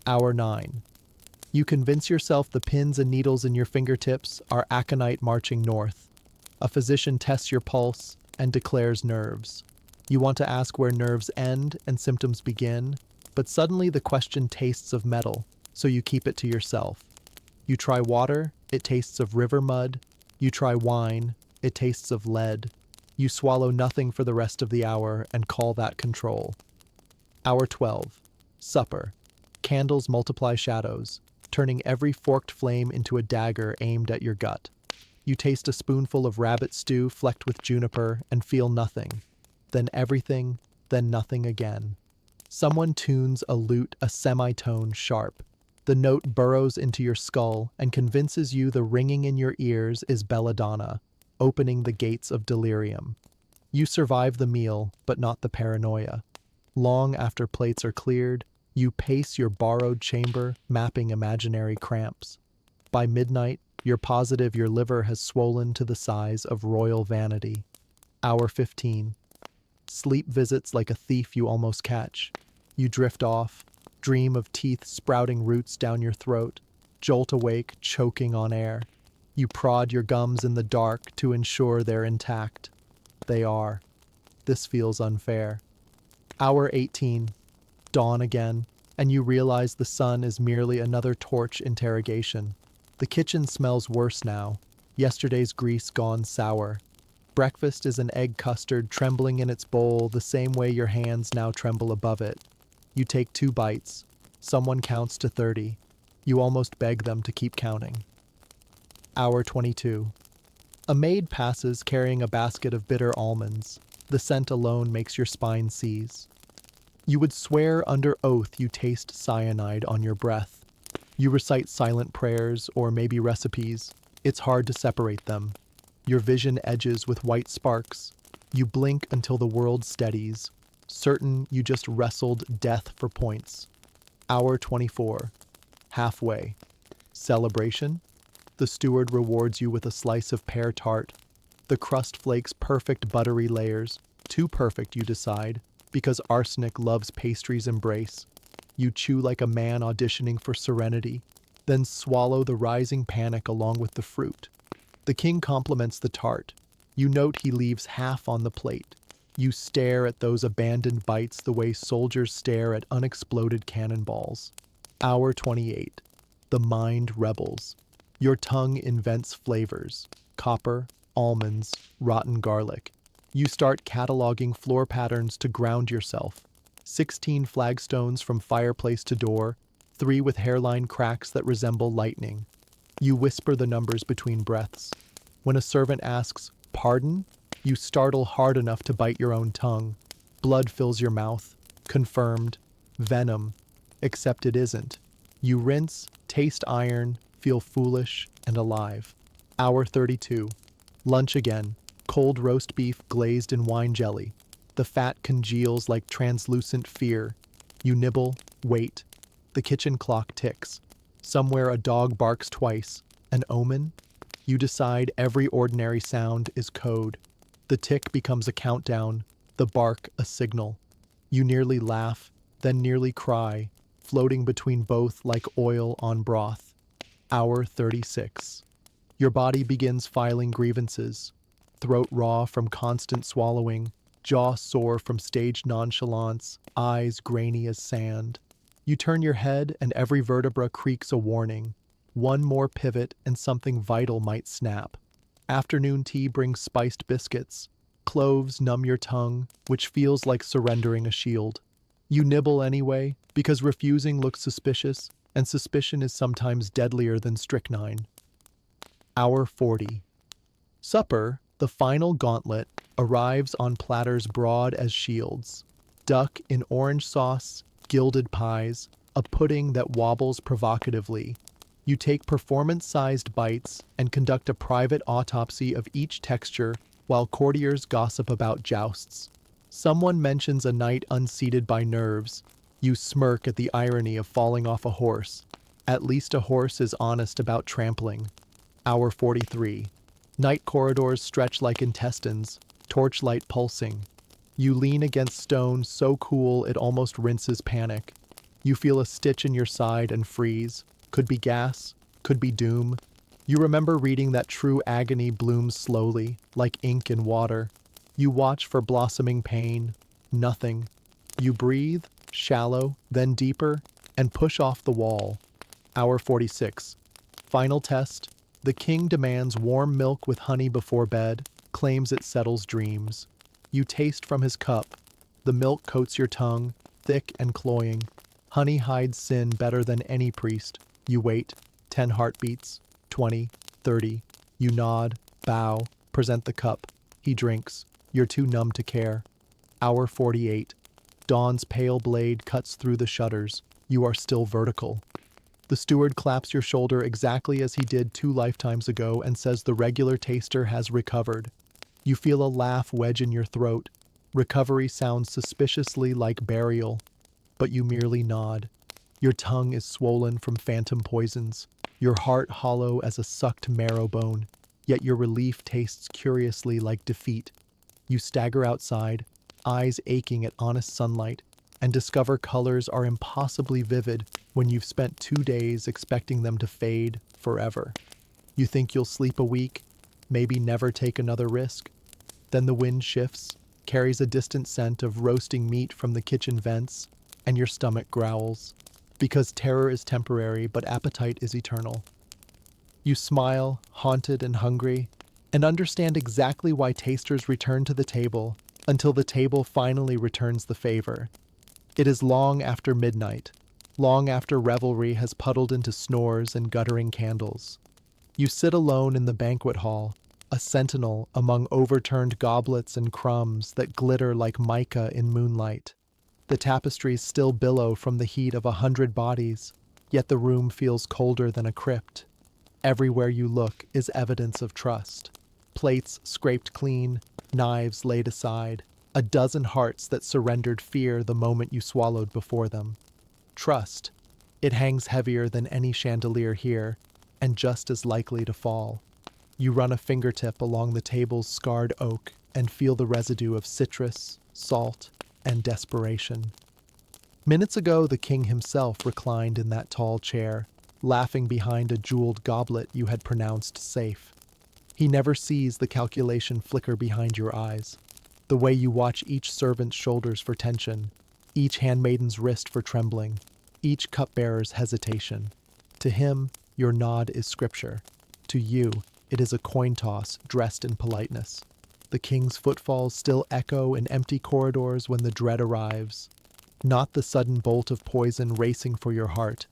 Hour 9. You convince yourself the pins and needles in your fingertips are aconite marching north. A physician tests your pulse and declares nerves. You want to ask where nerves end and symptoms begin, but suddenly the question tastes of metal, so you keep it to yourself. You try water, it tastes of river mud. You try wine, it tastes of lead. You swallow nothing for the rest of the hour and call that control. Hour 12. Supper. Candles multiply shadows, turning every forked flame into a dagger aimed at your gut. You taste a spoonful of rabbit stew flecked with juniper and feel nothing. Then everything, then nothing again. Someone tunes a lute a semitone sharp. The note burrows into your skull and convinces you the ringing in your ears is belladonna, opening the gates of delirium. You survive the meal, but not the paranoia. Long after plates are cleared, you pace your borrowed chamber, mapping imaginary cramps. By midnight, you're positive your liver has swollen to the size of royal vanity. Hour 15. Sleep visits like a thief you almost catch. You drift off, dream of teeth sprouting roots down your throat, jolt awake, choking on air. You prod your gums in the dark to ensure they're intact. They are. This feels unfair. Hour 18. Dawn again, and you realize the sun is merely another torch interrogation. The kitchen smells worse now. Yesterday's grease gone sour. Breakfast is an egg custard trembling in its bowl the same way your hands now tremble above it. You take 2 bites. Someone counts to 30. You almost beg them to keep counting. Hour 22. A maid passes carrying a basket of bitter almonds. The scent alone makes your spine seize. You would swear under oath you taste cyanide on your breath. You recite silent prayers or maybe recipes. It's hard to separate them. Your vision edges with white sparks. You blink until the world steadies, certain you just wrestled death for points. Hour 24. Halfway. Celebration? The steward rewards you with a slice of pear tart. The crust flakes perfect buttery layers. Too perfect, you decide, because arsenic loves pastry's embrace. You chew like a man auditioning for Serenity, then swallow the rising panic along with the fruit. The king compliments the tart. You note he leaves half on the plate. You stare at those abandoned bites the way soldiers stare at unexploded cannonballs. Hour 28. The mind rebels. Your tongue invents flavors. Copper, almonds, rotten garlic. You start cataloging floor patterns to ground yourself. 16 flagstones from fireplace to door, 3 with hairline cracks that resemble lightning. You whisper the numbers between breaths. When a servant asks, "Pardon?" you startle hard enough to bite your own tongue. Blood fills your mouth. Confirmed. Venom. Except it isn't. You rinse, taste iron, feel foolish and alive. Hour 32. Lunch again. Cold roast beef glazed in wine jelly. The fat congeals like translucent fear. You nibble, wait. The kitchen clock ticks. Somewhere a dog barks twice. An omen? You decide every ordinary sound is code. The tick becomes a countdown, the bark a signal. You nearly laugh, then nearly cry, floating between both like oil on broth. Hour 36. Your body begins filing grievances. Throat raw from constant swallowing, jaw sore from staged nonchalance, eyes grainy as sand. You turn your head and every vertebra creaks a warning. One more pivot and something vital might snap. Afternoon tea brings spiced biscuits. Cloves numb your tongue, which feels like surrendering a shield. You nibble anyway, because refusing looks suspicious, and suspicion is sometimes deadlier than strychnine. Hour 40. Supper, the final gauntlet, arrives on platters broad as shields. Duck in orange sauce, gilded pies, a pudding that wobbles provocatively. You take performance-sized bites and conduct a private autopsy of each texture while courtiers gossip about jousts. Someone mentions a knight unseated by nerves. You smirk at the irony of falling off a horse. At least a horse is honest about trampling. Hour 43. Night corridors stretch like intestines, torchlight pulsing. You lean against stone so cool it almost rinses panic. You feel a stitch in your side and freeze. Could be gas, could be doom. You remember reading that true agony blooms slowly, like ink in water. You watch for blossoming pain. Nothing. You breathe, shallow, then deeper, and push off the wall. Hour 46. Final test. The king demands warm milk with honey before bed, claims it settles dreams. You taste from his cup. The milk coats your tongue, thick and cloying. Honey hides sin better than any priest. You wait. 10 heartbeats. 20. 30. You nod, bow, present the cup. He drinks. You're too numb to care. Hour 48. Dawn's pale blade cuts through the shutters. You are still vertical. The steward claps your shoulder exactly as he did 2 lifetimes ago and says the regular taster has recovered. You feel a laugh wedge in your throat. Recovery sounds suspiciously like burial, but you merely nod. Your tongue is swollen from phantom poisons, your heart hollow as a sucked marrow bone, yet your relief tastes curiously like defeat. You stagger outside, eyes aching at honest sunlight, and discover colors are impossibly vivid when you've spent 2 days expecting them to fade forever. You think you'll sleep a week, maybe never take another risk. Then the wind shifts, carries a distant scent of roasting meat from the kitchen vents, and your stomach growls. Because terror is temporary, but appetite is eternal. You smile, haunted and hungry, and understand exactly why tasters return to the table until the table finally returns the favor. It is long after midnight, long after revelry has puddled into snores and guttering candles. You sit alone in the banquet hall, a sentinel among overturned goblets and crumbs that glitter like mica in moonlight. The tapestries still billow from the heat of 100 bodies, yet the room feels colder than a crypt. Everywhere you look is evidence of trust. Plates scraped clean, knives laid aside, a dozen hearts that surrendered fear the moment you swallowed before them. Trust. It hangs heavier than any chandelier here, and just as likely to fall. You run a fingertip along the table's scarred oak and feel the residue of citrus, salt, and desperation. Minutes ago, the king himself reclined in that tall chair, laughing behind a jeweled goblet you had pronounced safe. He never sees the calculation flicker behind your eyes, the way you watch each servant's shoulders for tension, each handmaiden's wrist for trembling, each cupbearer's hesitation. To him, your nod is scripture. To you, it is a coin toss dressed in politeness. The king's footfalls still echo in empty corridors when the dread arrives. Not the sudden bolt of poison racing for your heart,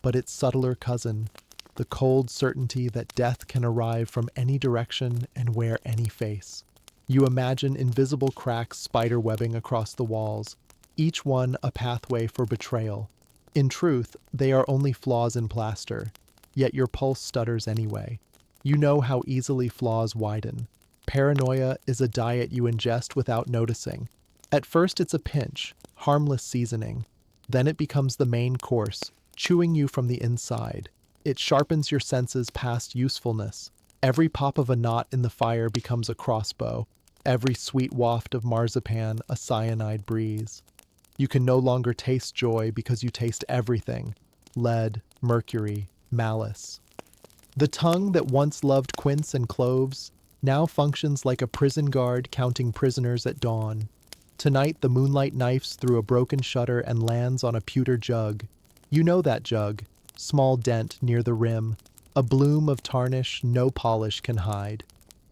but its subtler cousin, the cold certainty that death can arrive from any direction and wear any face. You imagine invisible cracks spiderwebbing across the walls, each one a pathway for betrayal. In truth, they are only flaws in plaster, yet your pulse stutters anyway. You know how easily flaws widen. Paranoia is a diet you ingest without noticing. At first it's a pinch, harmless seasoning. Then it becomes the main course, chewing you from the inside. It sharpens your senses past usefulness. Every pop of a knot in the fire becomes a crossbow. Every sweet waft of marzipan a cyanide breeze. You can no longer taste joy because you taste everything. Lead, mercury, malice. The tongue that once loved quince and cloves now functions like a prison guard counting prisoners at dawn. Tonight the moonlight knifes through a broken shutter and lands on a pewter jug. You know that jug. Small dent near the rim. A bloom of tarnish no polish can hide.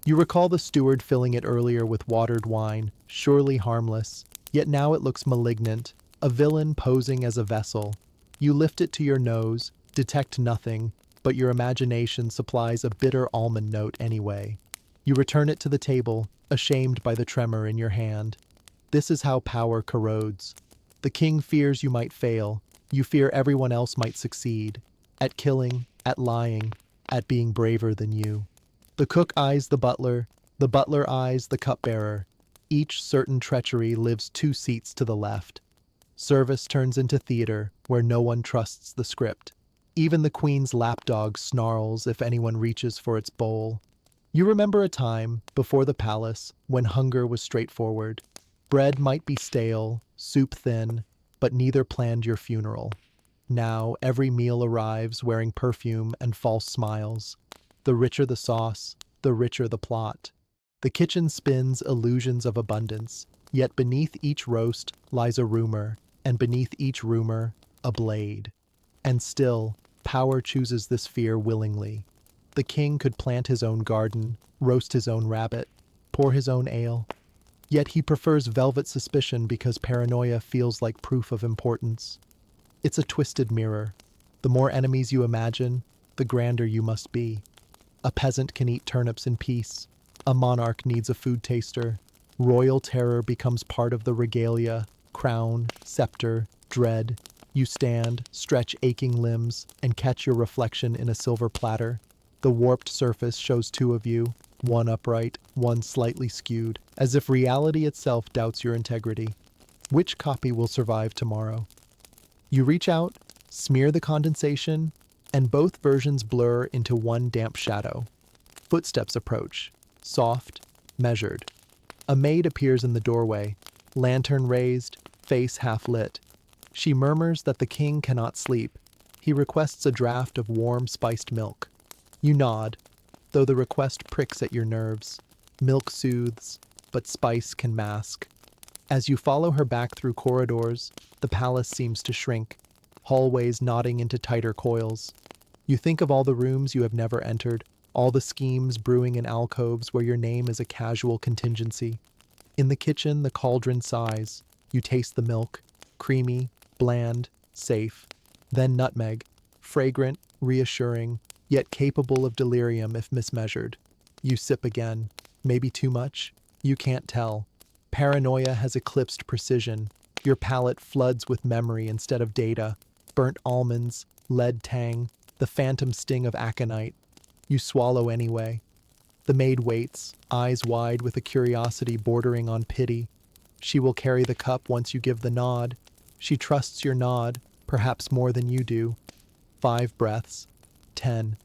You recall the steward filling it earlier with watered wine, surely harmless, yet now it looks malignant, a villain posing as a vessel. You lift it to your nose, detect nothing, but your imagination supplies a bitter almond note anyway. You return it to the table, ashamed by the tremor in your hand. This is how power corrodes. The king fears you might fail. You fear everyone else might succeed. At killing, at lying, at being braver than you. The cook eyes the butler eyes the cupbearer. Each certain treachery lives 2 seats to the left. Service turns into theater, where no one trusts the script. Even the queen's lapdog snarls if anyone reaches for its bowl. You remember a time, before the palace, when hunger was straightforward. Bread might be stale, soup thin, but neither planned your funeral. Now, every meal arrives wearing perfume and false smiles. The richer the sauce, the richer the plot. The kitchen spins illusions of abundance, yet beneath each roast lies a rumor, and beneath each rumor, a blade. And still, power chooses this fear willingly. The king could plant his own garden, roast his own rabbit, pour his own ale. Yet he prefers velvet suspicion because paranoia feels like proof of importance. It's a twisted mirror. The more enemies you imagine, the grander you must be. A peasant can eat turnips in peace. A monarch needs a food taster. Royal terror becomes part of the regalia, crown, scepter, dread. You stand, stretch aching limbs, and catch your reflection in a silver platter. The warped surface shows two of you, one upright, one slightly skewed, as if reality itself doubts your integrity. Which copy will survive tomorrow? You reach out, smear the condensation, and both versions blur into one damp shadow. Footsteps approach, soft, measured. A maid appears in the doorway, lantern raised, face half lit. She murmurs that the king cannot sleep. He requests a draught of warm, spiced milk. You nod, though the request pricks at your nerves. Milk soothes, but spice can mask. As you follow her back through corridors, the palace seems to shrink, hallways knotting into tighter coils. You think of all the rooms you have never entered, all the schemes brewing in alcoves where your name is a casual contingency. In the kitchen, the cauldron sighs. You taste the milk, creamy, bland, safe. Then nutmeg, fragrant, reassuring, yet capable of delirium if mismeasured. You sip again. Maybe too much? You can't tell. Paranoia has eclipsed precision. Your palate floods with memory instead of data. Burnt almonds, lead tang, the phantom sting of aconite. You swallow anyway. The maid waits, eyes wide with a curiosity bordering on pity. She will carry the cup once you give the nod. She trusts your nod, perhaps more than you do. 5 breaths. 10.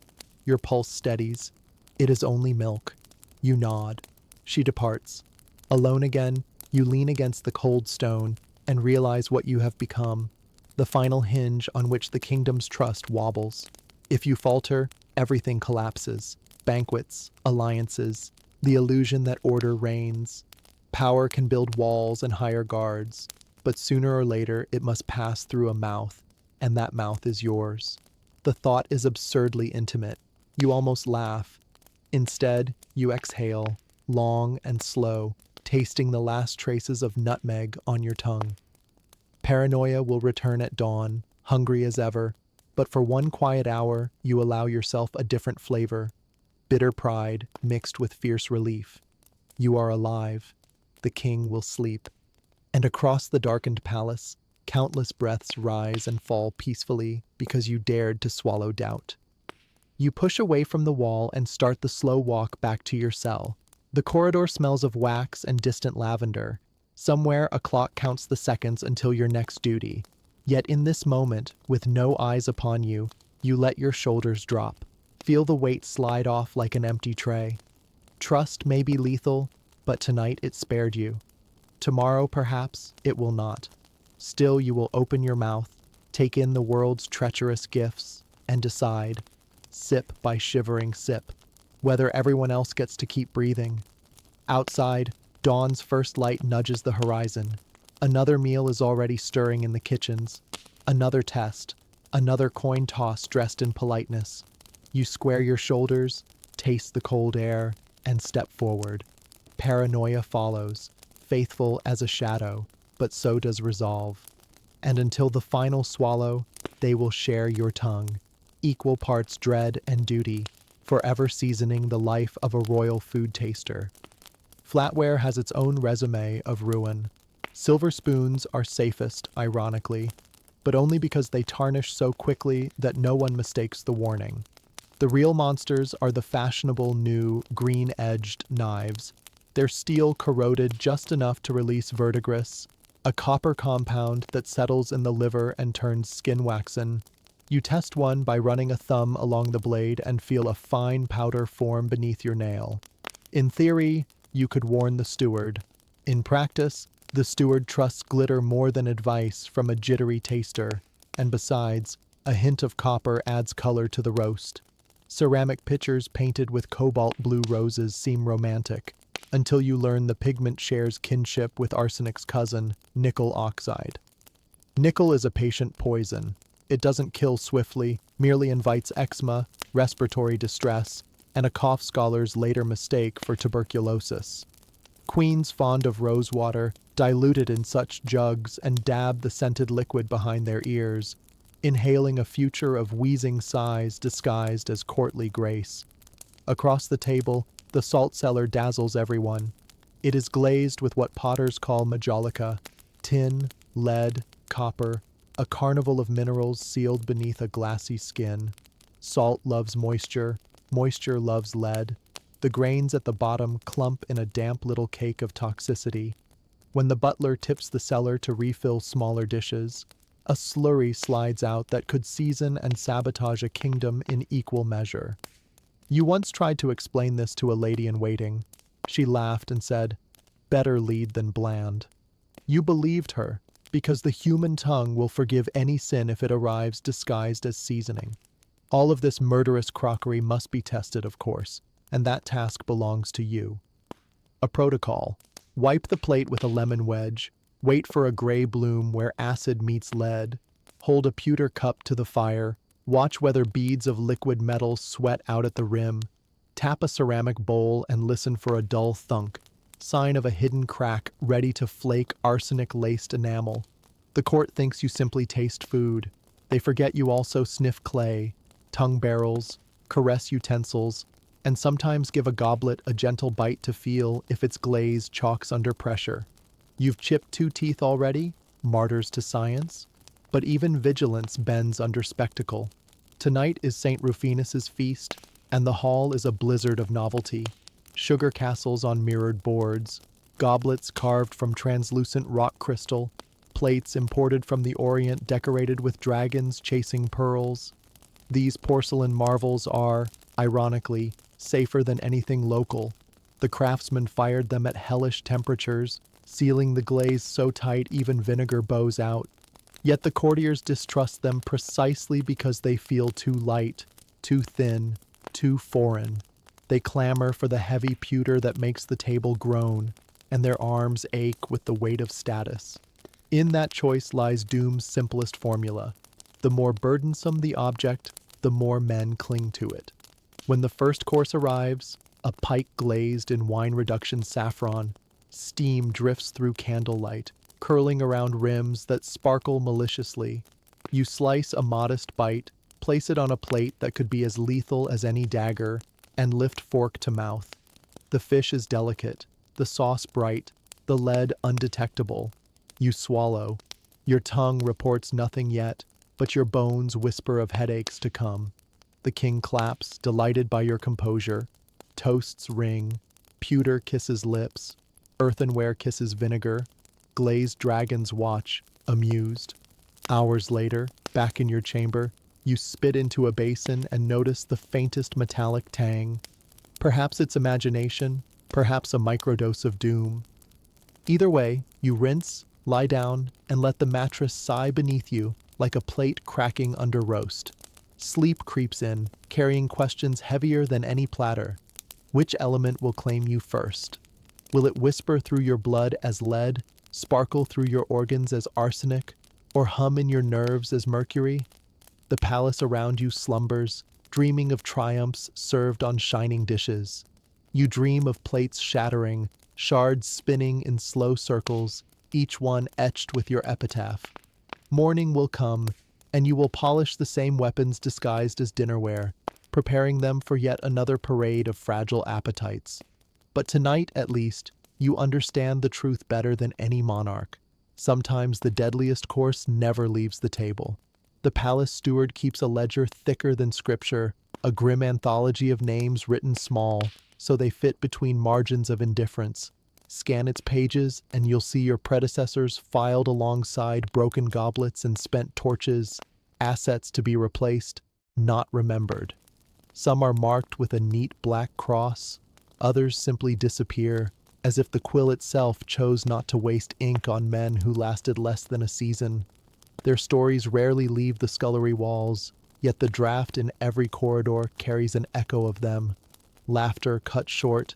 Your pulse steadies. It is only milk. You nod. She departs. Alone again, you lean against the cold stone and realize what you have become. The final hinge on which the kingdom's trust wobbles. If you falter, everything collapses. Banquets, alliances, the illusion that order reigns. Power can build walls and hire guards, but sooner or later it must pass through a mouth, and that mouth is yours. The thought is absurdly intimate. You almost laugh. Instead, you exhale, long and slow, tasting the last traces of nutmeg on your tongue. Paranoia will return at dawn, hungry as ever, but for one quiet hour, you allow yourself a different flavor. Bitter pride mixed with fierce relief. You are alive. The king will sleep. And across the darkened palace, countless breaths rise and fall peacefully because you dared to swallow doubt. You push away from the wall and start the slow walk back to your cell. The corridor smells of wax and distant lavender. Somewhere a clock counts the seconds until your next duty. Yet in this moment, with no eyes upon you, you let your shoulders drop. Feel the weight slide off like an empty tray. Trust may be lethal, but tonight it spared you. Tomorrow, perhaps, it will not. Still, you will open your mouth, take in the world's treacherous gifts, and decide, sip by shivering sip, whether everyone else gets to keep breathing. Outside, dawn's first light nudges the horizon. Another meal is already stirring in the kitchens. Another test, another coin toss dressed in politeness. You square your shoulders, taste the cold air, and step forward. Paranoia follows, faithful as a shadow, but so does resolve. And until the final swallow, they will share your tongue, equal parts dread and duty, forever seasoning the life of a royal food taster. Flatware has its own resume of ruin. Silver spoons are safest, ironically, but only because they tarnish so quickly that no one mistakes the warning. The real monsters are the fashionable new green-edged knives. Their steel corroded just enough to release verdigris, a copper compound that settles in the liver and turns skin waxen. You test one by running a thumb along the blade and feel a fine powder form beneath your nail. In theory, you could warn the steward. In practice, the steward trusts glitter more than advice from a jittery taster, and besides, a hint of copper adds color to the roast. Ceramic pitchers painted with cobalt blue roses seem romantic, until you learn the pigment shares kinship with arsenic's cousin, nickel oxide. Nickel is a patient poison. It doesn't kill swiftly, merely invites eczema, respiratory distress, and a cough scholar's later mistake for tuberculosis. Queens fond of rosewater dilute it in such jugs and dab the scented liquid behind their ears, inhaling a future of wheezing sighs disguised as courtly grace. Across the table, the salt cellar dazzles everyone. It is glazed with what potters call majolica, tin, lead, copper, a carnival of minerals sealed beneath a glassy skin. Salt loves moisture, moisture loves lead. The grains at the bottom clump in a damp little cake of toxicity. When the butler tips the cellar to refill smaller dishes, a slurry slides out that could season and sabotage a kingdom in equal measure. You once tried to explain this to a lady in waiting. She laughed and said, "Better lead than bland." You believed her, because the human tongue will forgive any sin if it arrives disguised as seasoning. All of this murderous crockery must be tested, of course, and that task belongs to you. A protocol. Wipe the plate with a lemon wedge. Wait for a gray bloom where acid meets lead. Hold a pewter cup to the fire. Watch whether beads of liquid metal sweat out at the rim. Tap a ceramic bowl and listen for a dull thunk, sign of a hidden crack ready to flake arsenic-laced enamel. The court thinks you simply taste food. They forget you also sniff clay, tongue barrels, caress utensils, and sometimes give a goblet a gentle bite to feel if its glaze chalks under pressure. You've chipped 2 teeth already, martyrs to science? But even vigilance bends under spectacle. Tonight is St. Rufinus's feast, and the hall is a blizzard of novelty. Sugar castles on mirrored boards, goblets carved from translucent rock crystal, plates imported from the Orient decorated with dragons chasing pearls. These porcelain marvels are, ironically, safer than anything local. The craftsmen fired them at hellish temperatures, sealing the glaze so tight even vinegar bows out. Yet the courtiers distrust them precisely because they feel too light, too thin, too foreign. They clamor for the heavy pewter that makes the table groan, and their arms ache with the weight of status. In that choice lies doom's simplest formula. The more burdensome the object, the more men cling to it. When the first course arrives, a pike glazed in wine reduction saffron, steam drifts through candlelight, curling around rims that sparkle maliciously. You slice a modest bite, place it on a plate that could be as lethal as any dagger, and lift fork to mouth. The fish is delicate, the sauce bright, the lead undetectable. You swallow. Your tongue reports nothing yet, but your bones whisper of headaches to come. The king claps, delighted by your composure. Toasts ring. Pewter kisses lips. Earthenware kisses vinegar. Glazed dragons watch, amused. Hours later, back in your chamber, you spit into a basin and notice the faintest metallic tang. Perhaps it's imagination, perhaps a microdose of doom. Either way, you rinse, lie down, and let the mattress sigh beneath you like a plate cracking under roast. Sleep creeps in, carrying questions heavier than any platter. Which element will claim you first? Will it whisper through your blood as lead, sparkle through your organs as arsenic, or hum in your nerves as mercury? The palace around you slumbers, dreaming of triumphs served on shining dishes. You dream of plates shattering, shards spinning in slow circles, each one etched with your epitaph. Morning will come, and you will polish the same weapons disguised as dinnerware, preparing them for yet another parade of fragile appetites. But tonight, at least, you understand the truth better than any monarch. Sometimes the deadliest course never leaves the table. The palace steward keeps a ledger thicker than scripture, a grim anthology of names written small, so they fit between margins of indifference. Scan its pages, and you'll see your predecessors filed alongside broken goblets and spent torches. assets to be replaced, not remembered. Some are marked with a neat black cross, others simply disappear, as if the quill itself chose not to waste ink on men who lasted less than a season. Their stories rarely leave the scullery walls, yet the draft in every corridor carries an echo of them. Laughter cut short,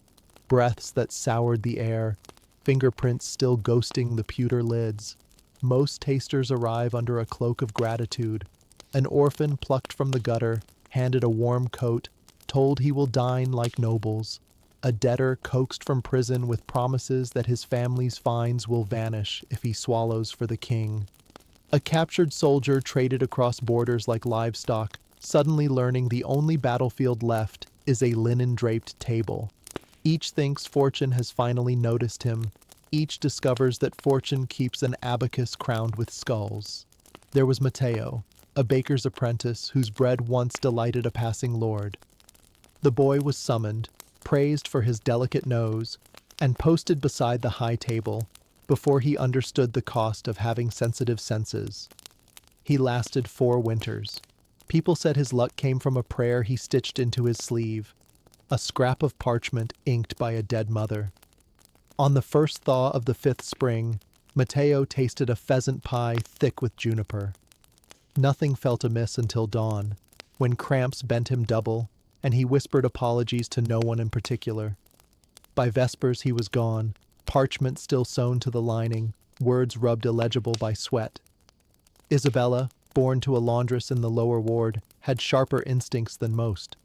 breaths that soured the air, fingerprints still ghosting the pewter lids. Most tasters arrive under a cloak of gratitude. An orphan plucked from the gutter, handed a warm coat, told he will dine like nobles. A debtor coaxed from prison with promises that his family's fines will vanish if he swallows for the king. A captured soldier traded across borders like livestock, suddenly learning the only battlefield left is a linen-draped table. Each thinks fortune has finally noticed him. Each discovers that fortune keeps an abacus crowned with skulls. There was Matteo, a baker's apprentice whose bread once delighted a passing lord. The boy was summoned, praised for his delicate nose, and posted beside the high table before he understood the cost of having sensitive senses. He lasted 4 winters. People said his luck came from a prayer he stitched into his sleeve, a scrap of parchment inked by a dead mother. On the first thaw of the 5th spring, Matteo tasted a pheasant pie thick with juniper. Nothing felt amiss until dawn, when cramps bent him double, and he whispered apologies to no one in particular. By vespers he was gone, parchment still sewn to the lining, words rubbed illegible by sweat. Isabella, born to a laundress in the lower ward, had sharper instincts than most.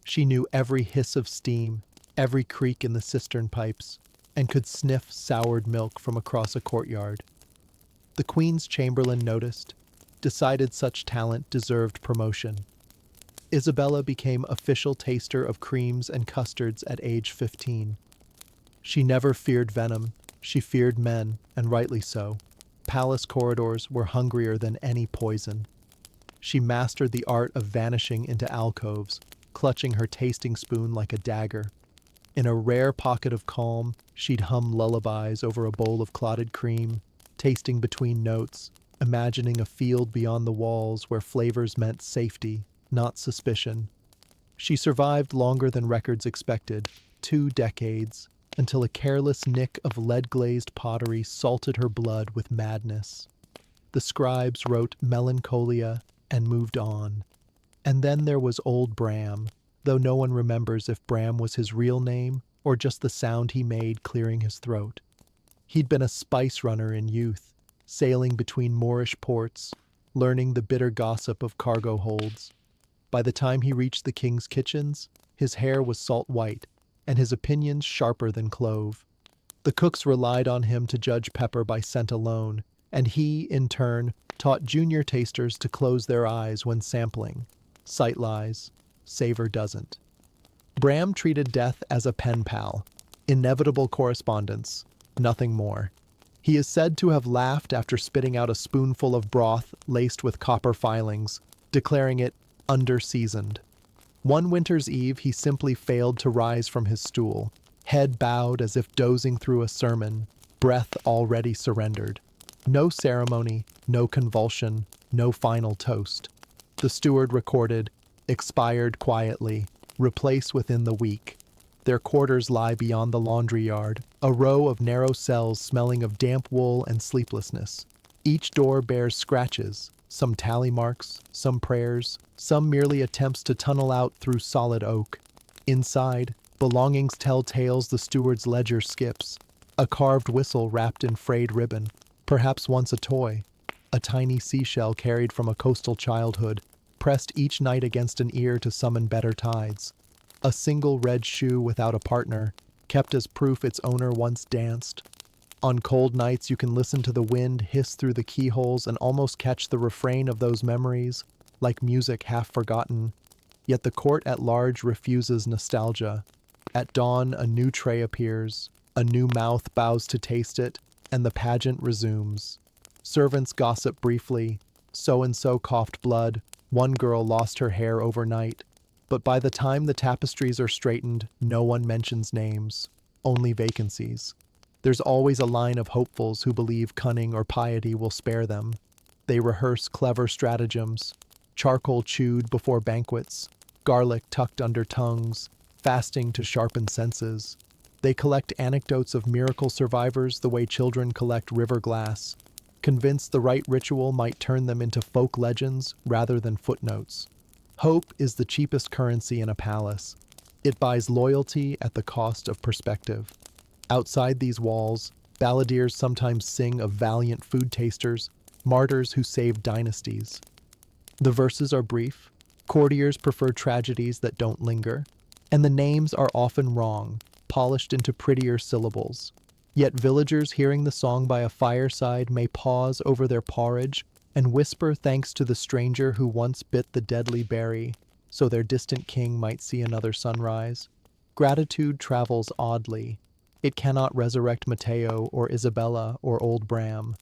She knew every hiss of steam, every creak in the cistern pipes, and could sniff soured milk from across a courtyard. The Queen's Chamberlain noticed, decided such talent deserved promotion. Isabella became official taster of creams and custards at age 15. She never feared venom, she feared men, and rightly so. Palace corridors were hungrier than any poison. She mastered the art of vanishing into alcoves, clutching her tasting spoon like a dagger. In a rare pocket of calm, she'd hum lullabies over a bowl of clotted cream, tasting between notes, imagining a field beyond the walls where flavors meant safety, not suspicion. She survived longer than records expected, 2 decades, until a careless nick of lead-glazed pottery salted her blood with madness. The scribes wrote melancholia and moved on. And then there was old Bram, though no one remembers if Bram was his real name or just the sound he made clearing his throat. He'd been a spice runner in youth, sailing between Moorish ports, learning the bitter gossip of cargo holds. By the time he reached the king's kitchens, his hair was salt white, and his opinions sharper than clove. The cooks relied on him to judge pepper by scent alone, and he, in turn, taught junior tasters to close their eyes when sampling. Sight lies, savor doesn't. Bram treated death as a pen pal, inevitable correspondence, nothing more. He is said to have laughed after spitting out a spoonful of broth laced with copper filings, declaring it under-seasoned. One winter's eve he simply failed to rise from his stool, head bowed as if dozing through a sermon, breath already surrendered. No ceremony, no convulsion, no final toast. The steward recorded, expired quietly, replace within the week. Their quarters lie beyond the laundry yard, a row of narrow cells smelling of damp wool and sleeplessness. Each door bears scratches, some tally marks, some prayers, some merely attempts to tunnel out through solid oak. Inside, belongings tell tales the steward's ledger skips. A carved whistle wrapped in frayed ribbon, perhaps once a toy. A tiny seashell carried from a coastal childhood, pressed each night against an ear to summon better tides. A single red shoe without a partner, kept as proof its owner once danced. On cold nights you can listen to the wind hiss through the keyholes and almost catch the refrain of those memories, like music half forgotten. Yet the court at large refuses nostalgia. At dawn a new tray appears, a new mouth bows to taste it, and the pageant resumes. Servants gossip briefly. So-and-so coughed blood, one girl lost her hair overnight. But by the time the tapestries are straightened, no one mentions names, only vacancies. There's always a line of hopefuls who believe cunning or piety will spare them. They rehearse clever stratagems, charcoal chewed before banquets, garlic tucked under tongues, fasting to sharpen senses. They collect anecdotes of miracle survivors the way children collect river glass, convinced the right ritual might turn them into folk legends rather than footnotes. Hope is the cheapest currency in a palace. It buys loyalty at the cost of perspective. Outside these walls, balladeers sometimes sing of valiant food tasters, martyrs who saved dynasties. The verses are brief, courtiers prefer tragedies that don't linger, and the names are often wrong, polished into prettier syllables. Yet villagers hearing the song by a fireside may pause over their porridge and whisper thanks to the stranger who once bit the deadly berry, so their distant king might see another sunrise. Gratitude travels oddly. It cannot resurrect Matteo or Isabella or Old Bram,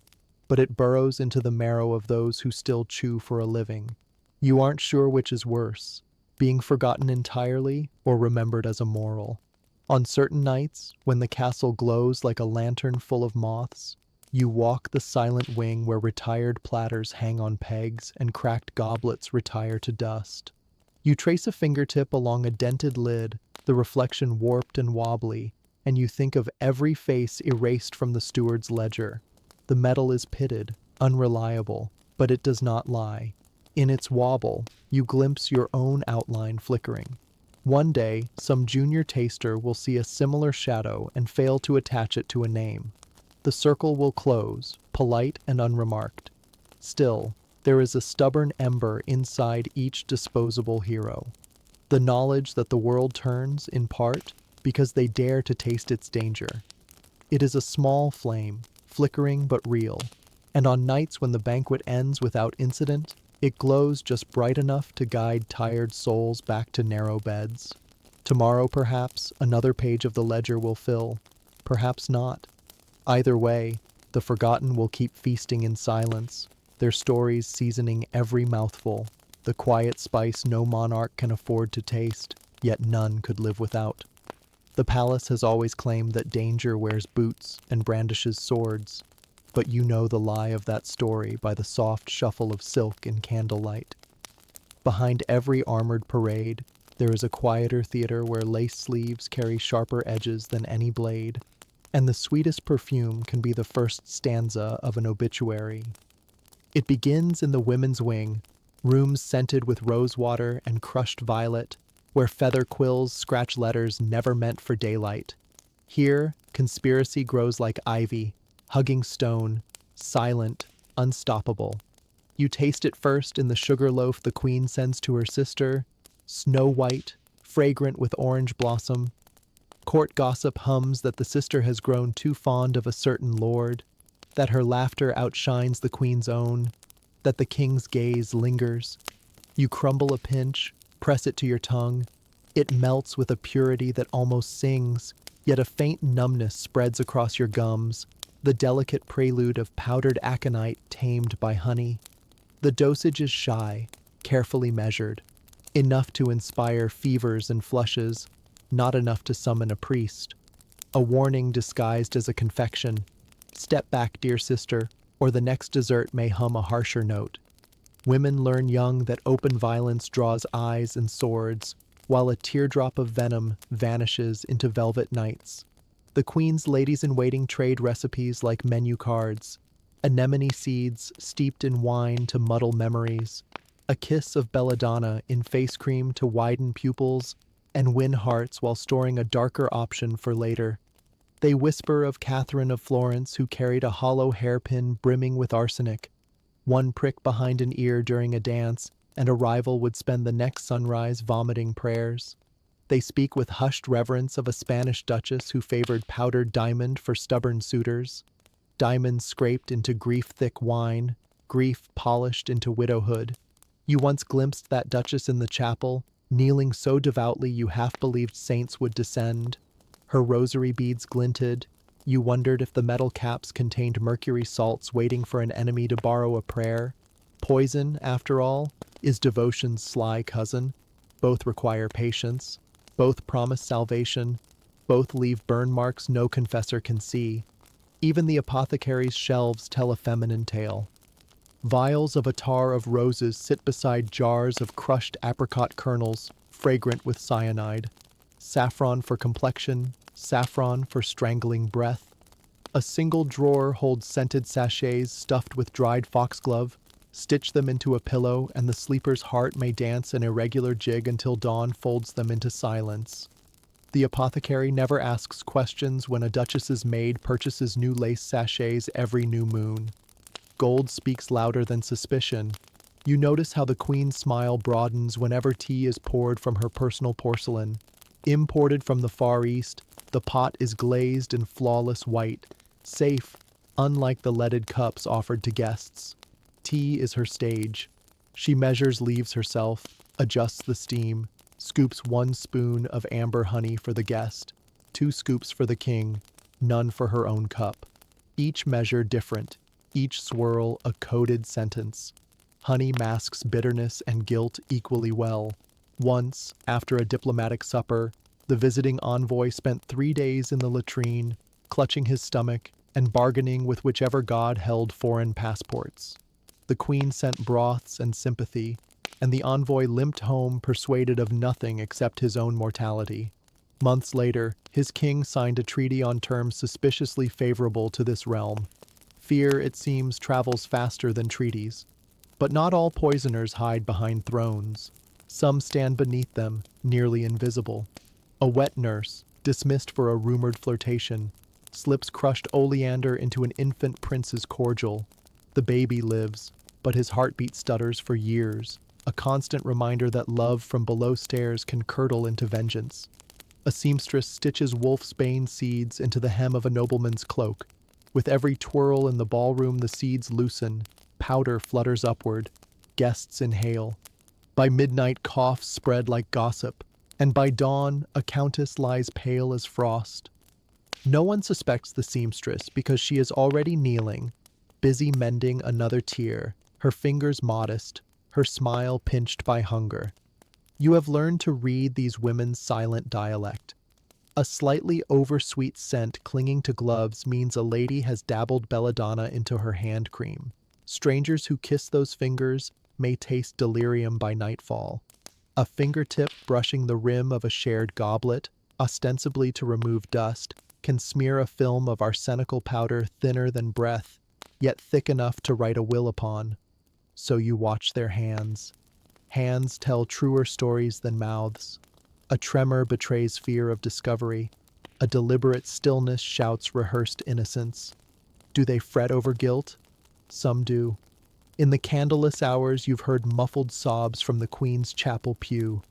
but it burrows into the marrow of those who still chew for a living. You aren't sure which is worse, being forgotten entirely or remembered as a moral. On certain nights, when the castle glows like a lantern full of moths, you walk the silent wing where retired platters hang on pegs and cracked goblets retire to dust. You trace a fingertip along a dented lid, the reflection warped and wobbly, and you think of every face erased from the steward's ledger. The metal is pitted, unreliable, but it does not lie. In its wobble, you glimpse your own outline flickering. One day, some junior taster will see a similar shadow and fail to attach it to a name. The circle will close, polite and unremarked. Still, there is a stubborn ember inside each disposable hero. The knowledge that the world turns, in part, because they dare to taste its danger. It is a small flame, flickering but real, and on nights when the banquet ends without incident, it glows just bright enough to guide tired souls back to narrow beds. Tomorrow, perhaps, another page of the ledger will fill. Perhaps not. Either way, the forgotten will keep feasting in silence, their stories seasoning every mouthful, the quiet spice no monarch can afford to taste, yet none could live without. The palace has always claimed that danger wears boots and brandishes swords, but you know the lie of that story by the soft shuffle of silk in candlelight. Behind every armored parade, there is a quieter theater where lace sleeves carry sharper edges than any blade, and the sweetest perfume can be the first stanza of an obituary. It begins in the women's wing, rooms scented with rosewater and crushed violet, where feather quills scratch letters never meant for daylight. Here, conspiracy grows like ivy, hugging stone, silent, unstoppable. You taste it first in the sugar loaf the queen sends to her sister, snow white, fragrant with orange blossom. Court gossip hums that the sister has grown too fond of a certain lord, that her laughter outshines the queen's own, that the king's gaze lingers. You crumble a pinch, press it to your tongue. It melts with a purity that almost sings, yet a faint numbness spreads across your gums, the delicate prelude of powdered aconite tamed by honey. The dosage is shy, carefully measured, enough to inspire fevers and flushes, not enough to summon a priest. A warning disguised as a confection. Step back, dear sister, or the next dessert may hum a harsher note. Women learn young that open violence draws eyes and swords, while a teardrop of venom vanishes into velvet nights. The queen's ladies-in-waiting trade recipes like menu cards, anemone seeds steeped in wine to muddle memories, a kiss of belladonna in face cream to widen pupils and win hearts while storing a darker option for later. They whisper of Catherine of Florence who carried a hollow hairpin brimming with arsenic, one prick behind an ear during a dance, and a rival would spend the next sunrise vomiting prayers. They speak with hushed reverence of a Spanish duchess who favored powdered diamond for stubborn suitors, diamonds scraped into grief-thick wine, grief polished into widowhood. You once glimpsed that duchess in the chapel, kneeling so devoutly you half believed saints would descend. Her rosary beads glinted. You wondered if the metal caps contained mercury salts waiting for an enemy to borrow a prayer. Poison, after all, is devotion's sly cousin. Both require patience. Both promise salvation. Both leave burn marks no confessor can see. Even the apothecary's shelves tell a feminine tale. Vials of attar of roses sit beside jars of crushed apricot kernels, fragrant with cyanide. Saffron for complexion, saffron for strangling breath. A single drawer holds scented sachets stuffed with dried foxglove. Stitch them into a pillow, and the sleeper's heart may dance an irregular jig until dawn folds them into silence. The apothecary never asks questions when a duchess's maid purchases new lace sachets every new moon. Gold speaks louder than suspicion. You notice how the queen's smile broadens whenever tea is poured from her personal porcelain. Imported from the Far East, the pot is glazed in flawless white, safe, unlike the leaded cups offered to guests. Tea is her stage. She measures leaves herself, adjusts the steam, scoops 1 spoon of amber honey for the guest, 2 scoops for the king, none for her own cup. Each measure different, each swirl a coded sentence. Honey masks bitterness and guilt equally well. Once, after a diplomatic supper, the visiting envoy spent 3 days in the latrine, clutching his stomach and bargaining with whichever god held foreign passports. The queen sent broths and sympathy, and the envoy limped home persuaded of nothing except his own mortality. Months later, his king signed a treaty on terms suspiciously favorable to this realm. Fear, it seems, travels faster than treaties. But not all poisoners hide behind thrones. Some stand beneath them, nearly invisible. A wet nurse, dismissed for a rumored flirtation, slips crushed oleander into an infant prince's cordial. The baby lives, but his heartbeat stutters for years, a constant reminder that love from below stairs can curdle into vengeance. A seamstress stitches wolfsbane seeds into the hem of a nobleman's cloak. With every twirl in the ballroom, the seeds loosen, powder flutters upward, guests inhale. By midnight, coughs spread like gossip, and by dawn, a countess lies pale as frost. No one suspects the seamstress because she is already kneeling, busy mending another tear, her fingers modest, her smile pinched by hunger. You have learned to read these women's silent dialect. A slightly oversweet scent clinging to gloves means a lady has dabbled belladonna into her hand cream. Strangers who kiss those fingers may taste delirium by nightfall. A fingertip brushing the rim of a shared goblet, ostensibly to remove dust, can smear a film of arsenical powder thinner than breath, yet thick enough to write a will upon. So you watch their hands. Hands tell truer stories than mouths. A tremor betrays fear of discovery. A deliberate stillness shouts rehearsed innocence. Do they fret over guilt? Some do. In the candleless hours, you've heard muffled sobs from the Queen's chapel pew.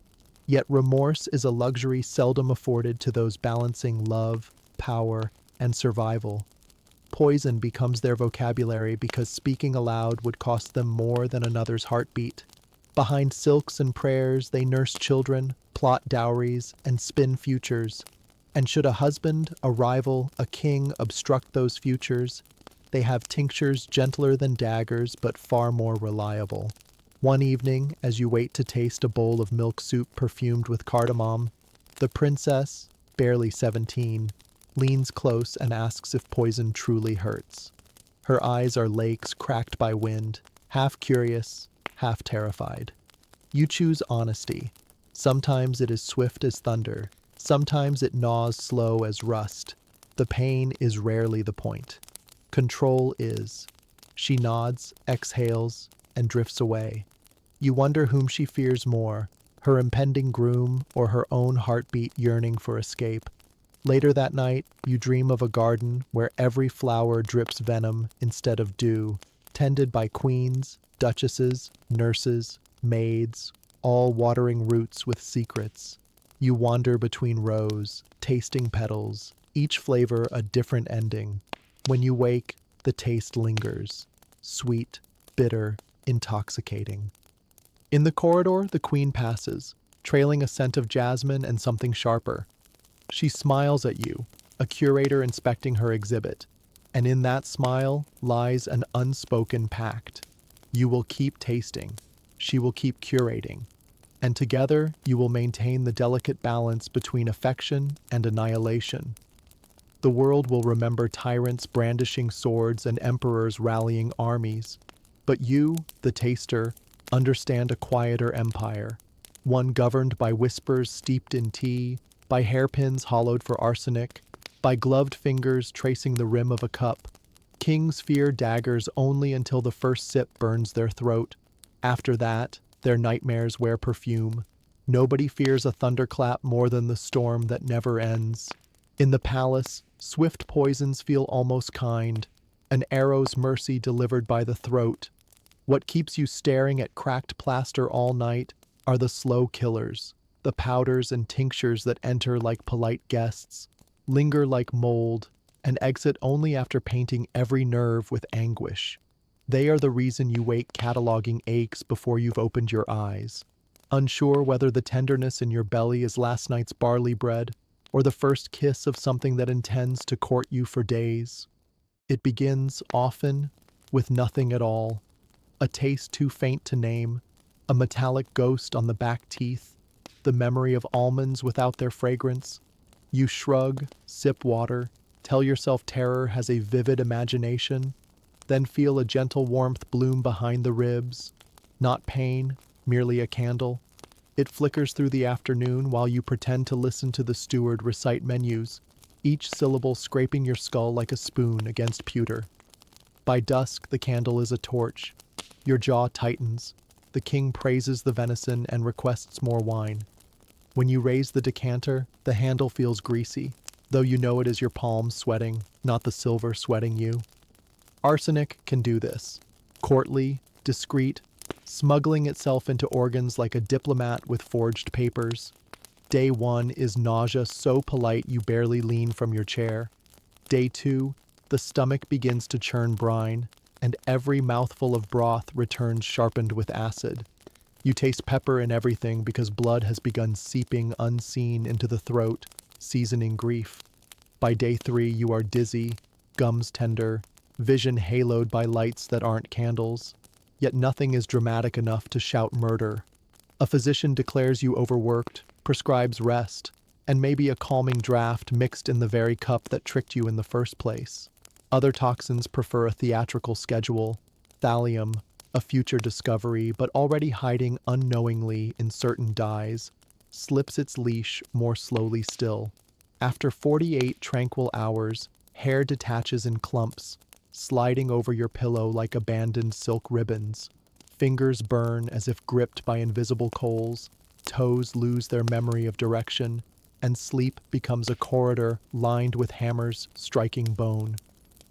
Yet remorse is a luxury seldom afforded to those balancing love, power, and survival. Poison becomes their vocabulary because speaking aloud would cost them more than another's heartbeat. Behind silks and prayers, they nurse children, plot dowries, and spin futures. And should a husband, a rival, a king obstruct those futures, they have tinctures gentler than daggers but far more reliable. One evening, as you wait to taste a bowl of milk soup perfumed with cardamom, the princess, barely 17, leans close and asks if poison truly hurts. Her eyes are lakes cracked by wind, half curious, half terrified. You choose honesty. Sometimes it is swift as thunder. Sometimes it gnaws slow as rust. The pain is rarely the point. Control is. She nods, exhales, and drifts away. You wonder whom she fears more, her impending groom or her own heartbeat yearning for escape. Later that night, you dream of a garden where every flower drips venom instead of dew, tended by queens, duchesses, nurses, maids, all watering roots with secrets. You wander between rows, tasting petals, each flavor a different ending. When you wake, the taste lingers, sweet, bitter, intoxicating. In the corridor, the queen passes, trailing a scent of jasmine and something sharper. She smiles at you, a curator inspecting her exhibit, and in that smile lies an unspoken pact. You will keep tasting, she will keep curating, and together you will maintain the delicate balance between affection and annihilation. The world will remember tyrants brandishing swords and emperors rallying armies, But you, the taster, understand a quieter empire, one governed by whispers steeped in tea, by hairpins hollowed for arsenic, by gloved fingers tracing the rim of a cup. Kings fear daggers only until the first sip burns their throat. After that, their nightmares wear perfume. Nobody fears a thunderclap more than the storm that never ends. In the palace, swift poisons feel almost kind, an arrow's mercy delivered by the throat. What keeps you staring at cracked plaster all night are the slow killers, the powders and tinctures that enter like polite guests, linger like mold, and exit only after painting every nerve with anguish. They are the reason you wake cataloging aches before you've opened your eyes, unsure whether the tenderness in your belly is last night's barley bread or the first kiss of something that intends to court you for days. It begins, often, with nothing at all, a taste too faint to name, a metallic ghost on the back teeth, the memory of almonds without their fragrance. You shrug, sip water, tell yourself terror has a vivid imagination, then feel a gentle warmth bloom behind the ribs. Not pain, merely a candle. It flickers through the afternoon while you pretend to listen to the steward recite menus, each syllable scraping your skull like a spoon against pewter. By dusk, the candle is a torch. Your jaw tightens. The king praises the venison and requests more wine. When you raise the decanter, the handle feels greasy, though you know it is your palms sweating, not the silver sweating you. Arsenic can do this. Courtly, discreet, smuggling itself into organs like a diplomat with forged papers. Day 1 is nausea so polite you barely lean from your chair. Day 2, the stomach begins to churn brine, and every mouthful of broth returns sharpened with acid. You taste pepper in everything because blood has begun seeping unseen into the throat, seasoning grief. By day 3, you are dizzy, gums tender, vision haloed by lights that aren't candles. Yet nothing is dramatic enough to shout murder. A physician declares you overworked, prescribes rest, and maybe a calming draft mixed in the very cup that tricked you in the first place. Other toxins prefer a theatrical schedule, thallium, a future discovery, but already hiding unknowingly in certain dyes, slips its leash more slowly still. After 48 tranquil hours, hair detaches in clumps, sliding over your pillow like abandoned silk ribbons. Fingers burn as if gripped by invisible coals, toes lose their memory of direction, and sleep becomes a corridor lined with hammers striking bone.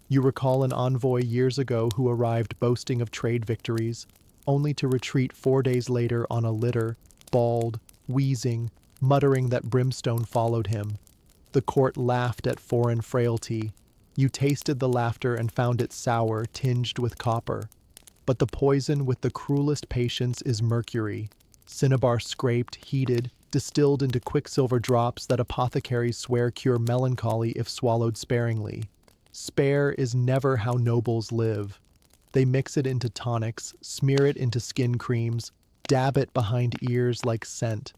You recall an envoy years ago who arrived boasting of trade victories, only to retreat 4 days later on a litter, bald, wheezing, muttering that brimstone followed him. The court laughed at foreign frailty. You tasted the laughter and found it sour, tinged with copper. But the poison with the cruelest patience is mercury, cinnabar scraped, heated, distilled into quicksilver drops that apothecaries swear cure melancholy if swallowed sparingly. Spare is never how nobles live. They mix it into tonics, smear it into skin creams, dab it behind ears like scent.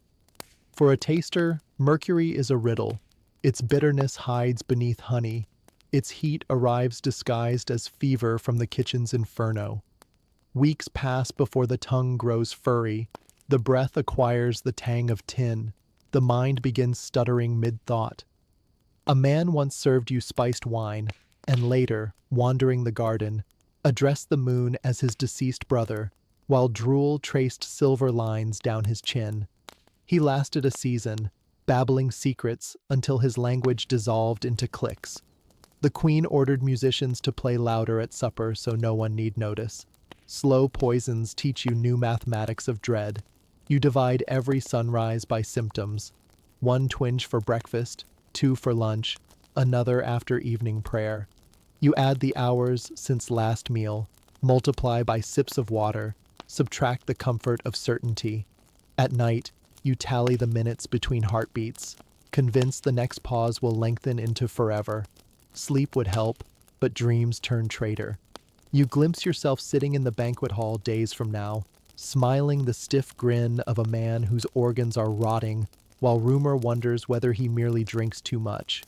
For a taster, mercury is a riddle. Its bitterness hides beneath honey. Its heat arrives disguised as fever from the kitchen's inferno. Weeks pass before the tongue grows furry, the breath acquires the tang of tin, the mind begins stuttering mid-thought. A man once served you spiced wine, and later, wandering the garden, addressed the moon as his deceased brother, while drool traced silver lines down his chin. He lasted a season, babbling secrets until his language dissolved into clicks. The queen ordered musicians to play louder at supper so no one need notice. Slow poisons teach you new mathematics of dread. You divide every sunrise by symptoms. 1 twinge for breakfast, 2 for lunch, another after evening prayer. You add the hours since last meal, multiply by sips of water, subtract the comfort of certainty. At night, you tally the minutes between heartbeats, convinced the next pause will lengthen into forever. Sleep would help, but dreams turn traitor. You glimpse yourself sitting in the banquet hall days from now, smiling the stiff grin of a man whose organs are rotting, while rumor wonders whether he merely drinks too much.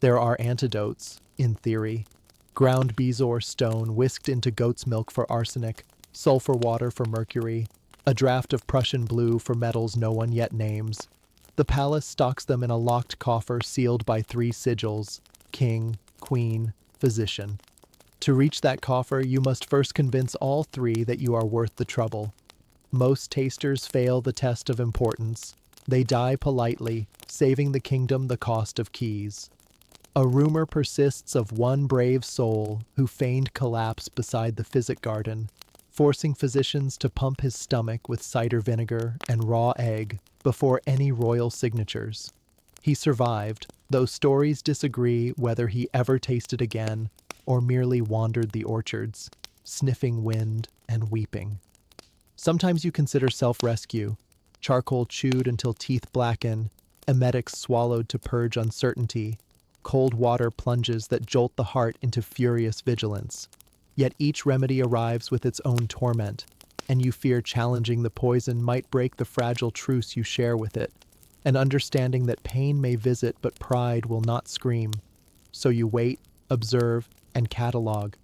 There are antidotes, in theory. Ground bezoar stone whisked into goat's milk for arsenic, sulfur water for mercury, a draft of Prussian blue for metals no one yet names. The palace stocks them in a locked coffer sealed by 3 sigils: king, queen, physician. To reach that coffer, you must first convince all 3 that you are worth the trouble. Most tasters fail the test of importance. They die politely, saving the kingdom the cost of keys. A rumor persists of one brave soul who feigned collapse beside the physic garden, forcing physicians to pump his stomach with cider vinegar and raw egg before any royal signatures. He survived, though stories disagree whether he ever tasted again or merely wandered the orchards, sniffing wind and weeping. Sometimes you consider self-rescue, charcoal chewed until teeth blacken, emetics swallowed to purge uncertainty, cold water plunges that jolt the heart into furious vigilance. Yet each remedy arrives with its own torment, and you fear challenging the poison might break the fragile truce you share with it, an understanding that pain may visit but pride will not scream. So you wait, observe, and catalog.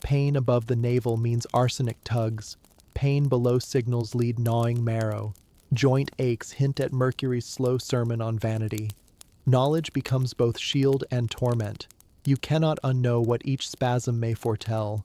Pain above the navel means arsenic tugs. Pain below signals lead gnawing marrow. Joint aches hint at Mercury's slow sermon on vanity. Knowledge becomes both shield and torment. You cannot unknow what each spasm may foretell.